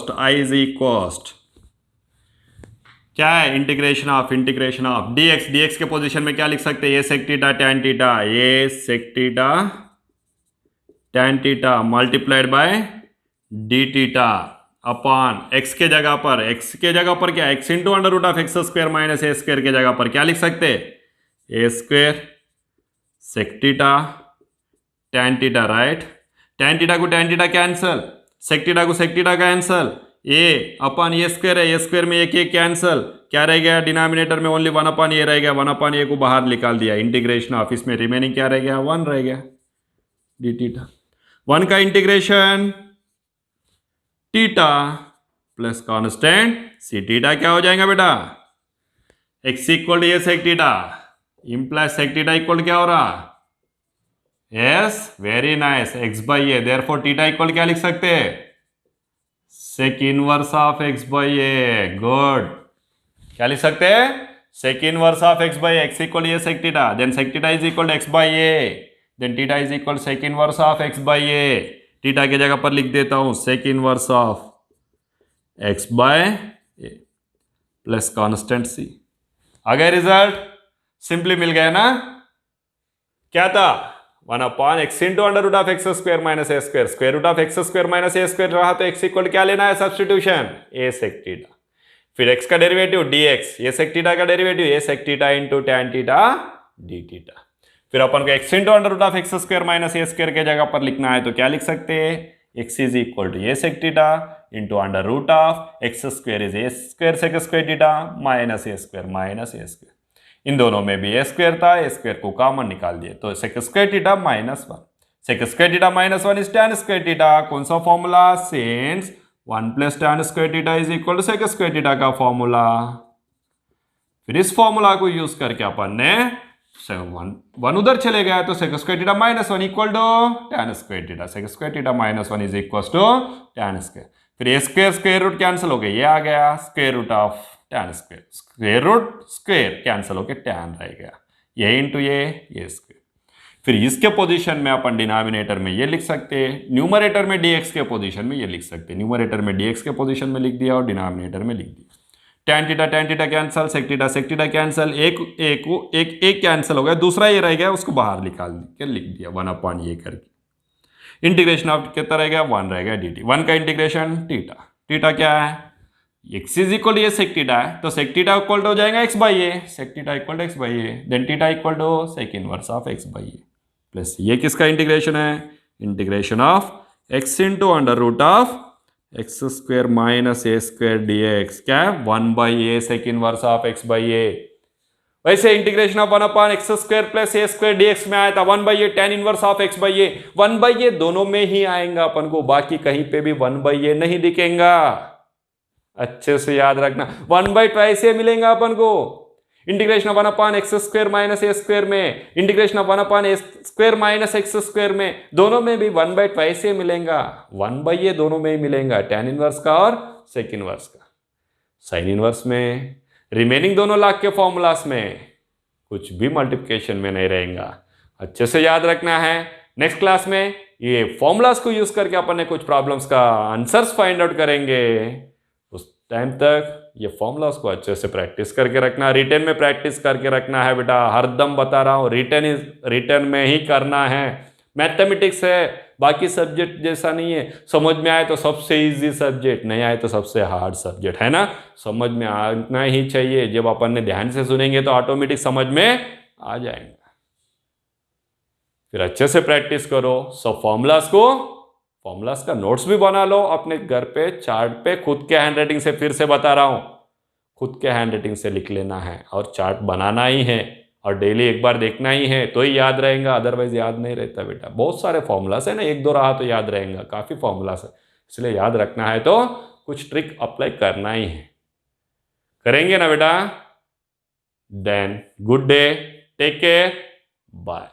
क्या है? इंटीग्रेशन ऑफ dx के पोजीशन में क्या लिख सकते हैं? ये सेक थीटा tan थीटा, ये sec theta tan theta multiplied by d theta upon x के जगह पर क्या? x into under root of x square minus a square के जगह पर क्या लिख सकते हैं? A square sec theta tan theta, right. tan theta को tan theta cancel, sec theta को sec theta cancel, a upon a square है, ए स्क्वायर में एक कैंसल, क्या रह गया? डिनोमिनेटर में ओनली 1/a रह गया, 1/a को बाहर निकाल दिया। इंटीग्रेशन ऑफ इसमें रिमेनिंग क्या रह गया? 1 रह गया डी थीटा। 1 का इंटीग्रेशन थीटा प्लस कांस्टेंट सी थीटा क्या हो जाएगा बेटा? x इक्वल टू ये sec theta implies sec theta equal क्या हो रहा? Yes, very nice, x by a. Therefore theta equal क्या लिख सकते हैं? Sec inverse of x by a. Good, क्या लिख सकते हैं? Sec inverse of x by x equal ये sec theta, then sec theta is equal x by a, then theta is equal sec inverse of x by a. Theta के जगह पर लिख देता हूं sec inverse of x by a plus constant c. आ गया result? Simply मिल गया ना। क्या था? 1/x into under root of x square minus a square, square root of x square minus a square रहा तो x इक्वल क्या लेना है? सब्स्टिट्यूशन ए सेक थीटा, फिर x का डेरिवेटिव dx, ये सेक थीटा का derivative a sec theta into tan theta d theta. फिर अपन को x into under root of x square minus a square के जगह पर लिखना है तो क्या लिख सकते हैं? x is equal to a sec theta into under root of x square is a square sec square theta minus a square. इन दोनों में भी ए स्क्वायर था, ए स्क्वायर को कॉमन निकाल दिए तो sec square theta -1 sec square theta minus 1 is tan square theta. कौन सा formula? Since 1 plus tan square theta is equal to sec square theta का फॉर्मूला। फिर इस फॉर्मूला को यूज करके अपन ने वन उधर चले गया तो sec square theta minus 1 equal to tan square theta. Sec square theta minus 1 is equal to tan square. फिर a square square root cancel हो गया, ये आ गया square root of tan square. Square root square cancel होके tan रह गया, ये इंटू ये स्क्वायर। फिर इसके पोजीशन में अपन डिनोमिनेटर में ये लिख सकते हैं, न्यूमरेटर में dx के पोजीशन में ये लिख सकते हैं। न्यूमरेटर में dx के पोजीशन में लिख दिया और डिनोमिनेटर में लिख दिया। tan theta cancel, sec theta cancel, एक कैंसल हो गया, दूसरा ये रह गया, उसको बाहर निकाल के लिख दिया 1 ये करके। इंटीग्रेशन ऑफ कितना रह गया? 1 रह गया dt। 1 का इंटीग्रेशन थीटा क्या है? x इज इक्वल ये sec थीटा है तो sec थीटा इक्वल टू हो जाएगा x by a. sec theta equal to x by a, then theta equal to sec inverse of x by a plus ये किसका integration है? Integration of x into under root of x square minus a square d x. क्या है? 1 by a sec inverse of x by a. वैसे integration of 1 upon x square plus a square d x में आया था 1 by a tan inverse of x by a. 1 by a दोनों में ही आएगा अपन को, बाकी कहीं पे भी 1 बाई ए नहीं दिखेगा। अच्छे से याद रखना, 1 बाई ट्वाइस ए मिलेगा अपन को। Integration of 1 upon x square minus a square में, integration of 1 upon a square minus x square में, दोनों में भी 1 बाई ट्वाइस ए मिलेगा। 1 बाई ए दोनों में ही मिलेगा, tan इनवर्स का और सेक इनवर्स का। साइन इनवर्स में, रिमेनिंग दोनों लाख के फॉर्मूलास में कुछ भी मल्टीप्लिकेशन में नहीं रहेगा। अच्छे से याद रखना है। नेक्स्ट क्लास में ये फॉर्मूलास को यूज करके अपन ने कुछ प्रॉब्लम्स का आंसर्स फाइंड आउट करेंगे। उस टाइम तक ये फॉर्मूलास को अच्छे से प्रैक्टिस करके रखना, रिटर्न में प्रैक्टिस करके रखना है बेटा। हरदम बता रहा हूँ, रिटर्न में ही करना है। मैथमेटिक्स है, बाकी सब्जेक्ट जैसा नहीं है। समझ में आए तो सबसे इजी सब्जेक्ट, नहीं आए तो सबसे हार्ड सब्जेक्ट, है ना। समझ में आना ही चाहिए। जब अपन ने ध्यान से सुनेंगे तो ऑटोमेटिक समझ में आ जाएगा। फिर अच्छे से प्रैक्टिस करो। सब फॉर्मूलास का नोट्स भी बना लो अपने घर पे, चार्ट पे। खुद के हैंड राइटिंग से फिर से बता रहा हूं, खुद के हैंड राइटिंग से लिख लेना है और चार्ट बनाना ही है और डेली एक बार देखना ही है तो ही याद रहेगा, अदरवाइज याद नहीं रहता बेटा। बहुत सारे फॉर्मूलास है ना, 1-2 रहा तो याद रहेगा, काफी फॉर्मूलास है, इसलिए याद रखना है तो कुछ ट्रिक अप्लाई करना ही है। करेंगे ना बेटा? Then good day, take care, bye.